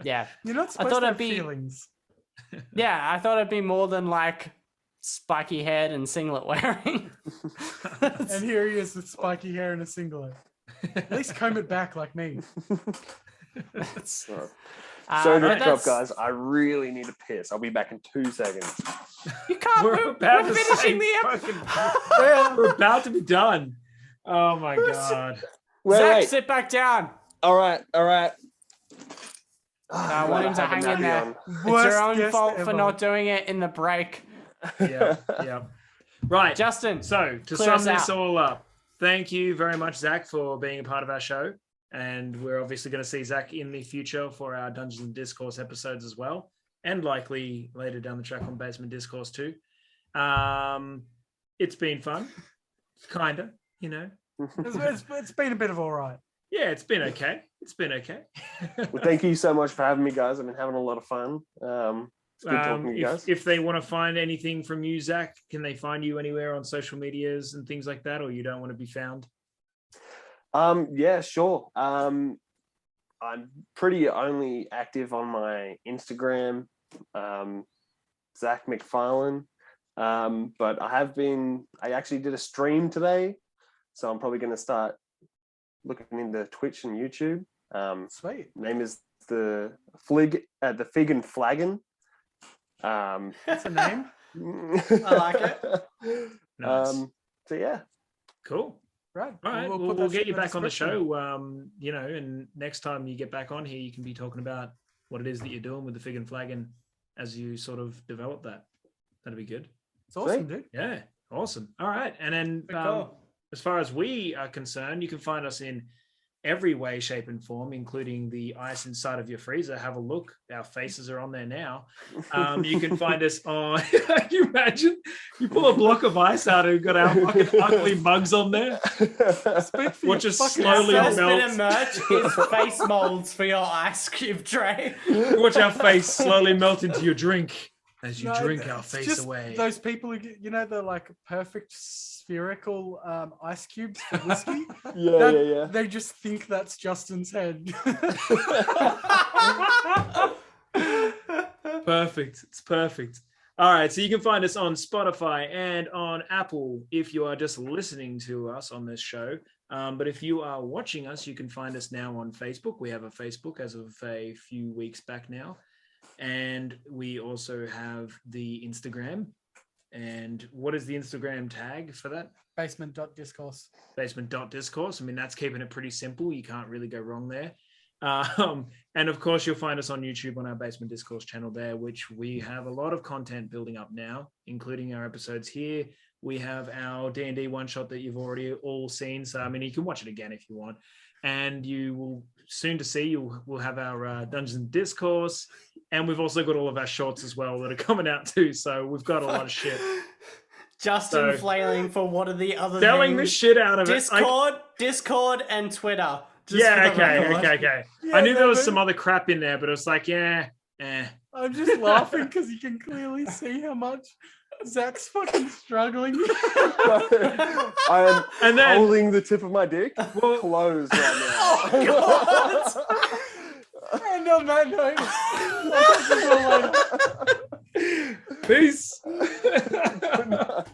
yeah. You're not supposed thought to it'd have be- feelings. Yeah, I thought it'd be more than like spiky head and singlet wearing. And here he is with spiky hair and a singlet. At least comb it back like me. That's- Show but just dropped, that's- guys. I really need to piss. I'll be back in 2 seconds. You can't. We're about We're to finishing say the episode. fucking- We're about to be done. Oh my god. Zach, sit back down. All right. I want him to hang in there. It's Worst your own guest fault for ever. not doing it in the break. Yeah. Right. Justin, So to clear sum us this out. all up, thank you very much, Zach, for being a part of our show. And we're obviously going to see Zach in the future for our Dungeons and Discourse episodes as well, and likely later down the track on Basement Discourse too. It's been fun, kinda, you know. It's been a bit of all right. Yeah, it's been okay. Well, thank you so much for having me, guys. I've been having a lot of fun. It's good talking to you guys. If they want to find anything from you, Zach, can they find you anywhere on social medias and things like that, or you don't want to be found? Yeah, sure. I'm pretty only active on my Instagram, Zach McFarlane. But I actually did a stream today, so I'm probably going to start looking into Twitch and YouTube. Sweet. Name is the Fig and Flagon. That's a name. I like it. Nice. So yeah. Cool. Right. All right, put we'll that get you in the back on the description. show. You know, and next time you get back on here, you can be talking about what it is that you're doing with the Fig and Flagon as you sort of develop that. That'd be good. It's awesome, dude. Yeah, awesome. All right, and then Pretty cool. as far as we are concerned, you can find us in every way, shape, and form, including the ice inside of your freezer. Have a look. Our faces are on there now. You can find us on. Can you imagine? You pull a block of ice out and we've got our fucking ugly mugs on there. Watch us slowly First bit of melt. merch is face molds for your ice cube tray. Watch our face slowly melt into your drink as you No, drink our it's face just away. Those people who get, they're like perfect spherical ice cubes for whiskey. Yeah. They just think that's Justin's head. Perfect. It's perfect. All right. So you can find us on Spotify and on Apple if you are just listening to us on this show. But if you are watching us, you can find us now on Facebook. We have a Facebook as of a few weeks back now. And we also have the Instagram. And what is the Instagram tag for that? Basement.discourse. Basement.discourse. I mean, that's keeping it pretty simple. You can't really go wrong there. And of course, you'll find us on YouTube on our Basement Discourse channel there, which we have a lot of content building up now, including our episodes here. We have our D&D one-shot that you've already all seen. So, I mean, you can watch it again if you want. And you will soon to see, we'll have our Dungeons and Discourse. And we've also got all of our shorts as well that are coming out too. So we've got a lot of shit. Justin flailing for what are the other selling the names? shit out of Discord and Twitter. Okay. Yeah, I knew there was but some other crap in there, but it was like, I'm just laughing because you can clearly see how much Zach's fucking struggling. I am And then- holding the tip of my dick closed right now. Oh, God. And on that note, I'll catch you all later. Peace. Good night.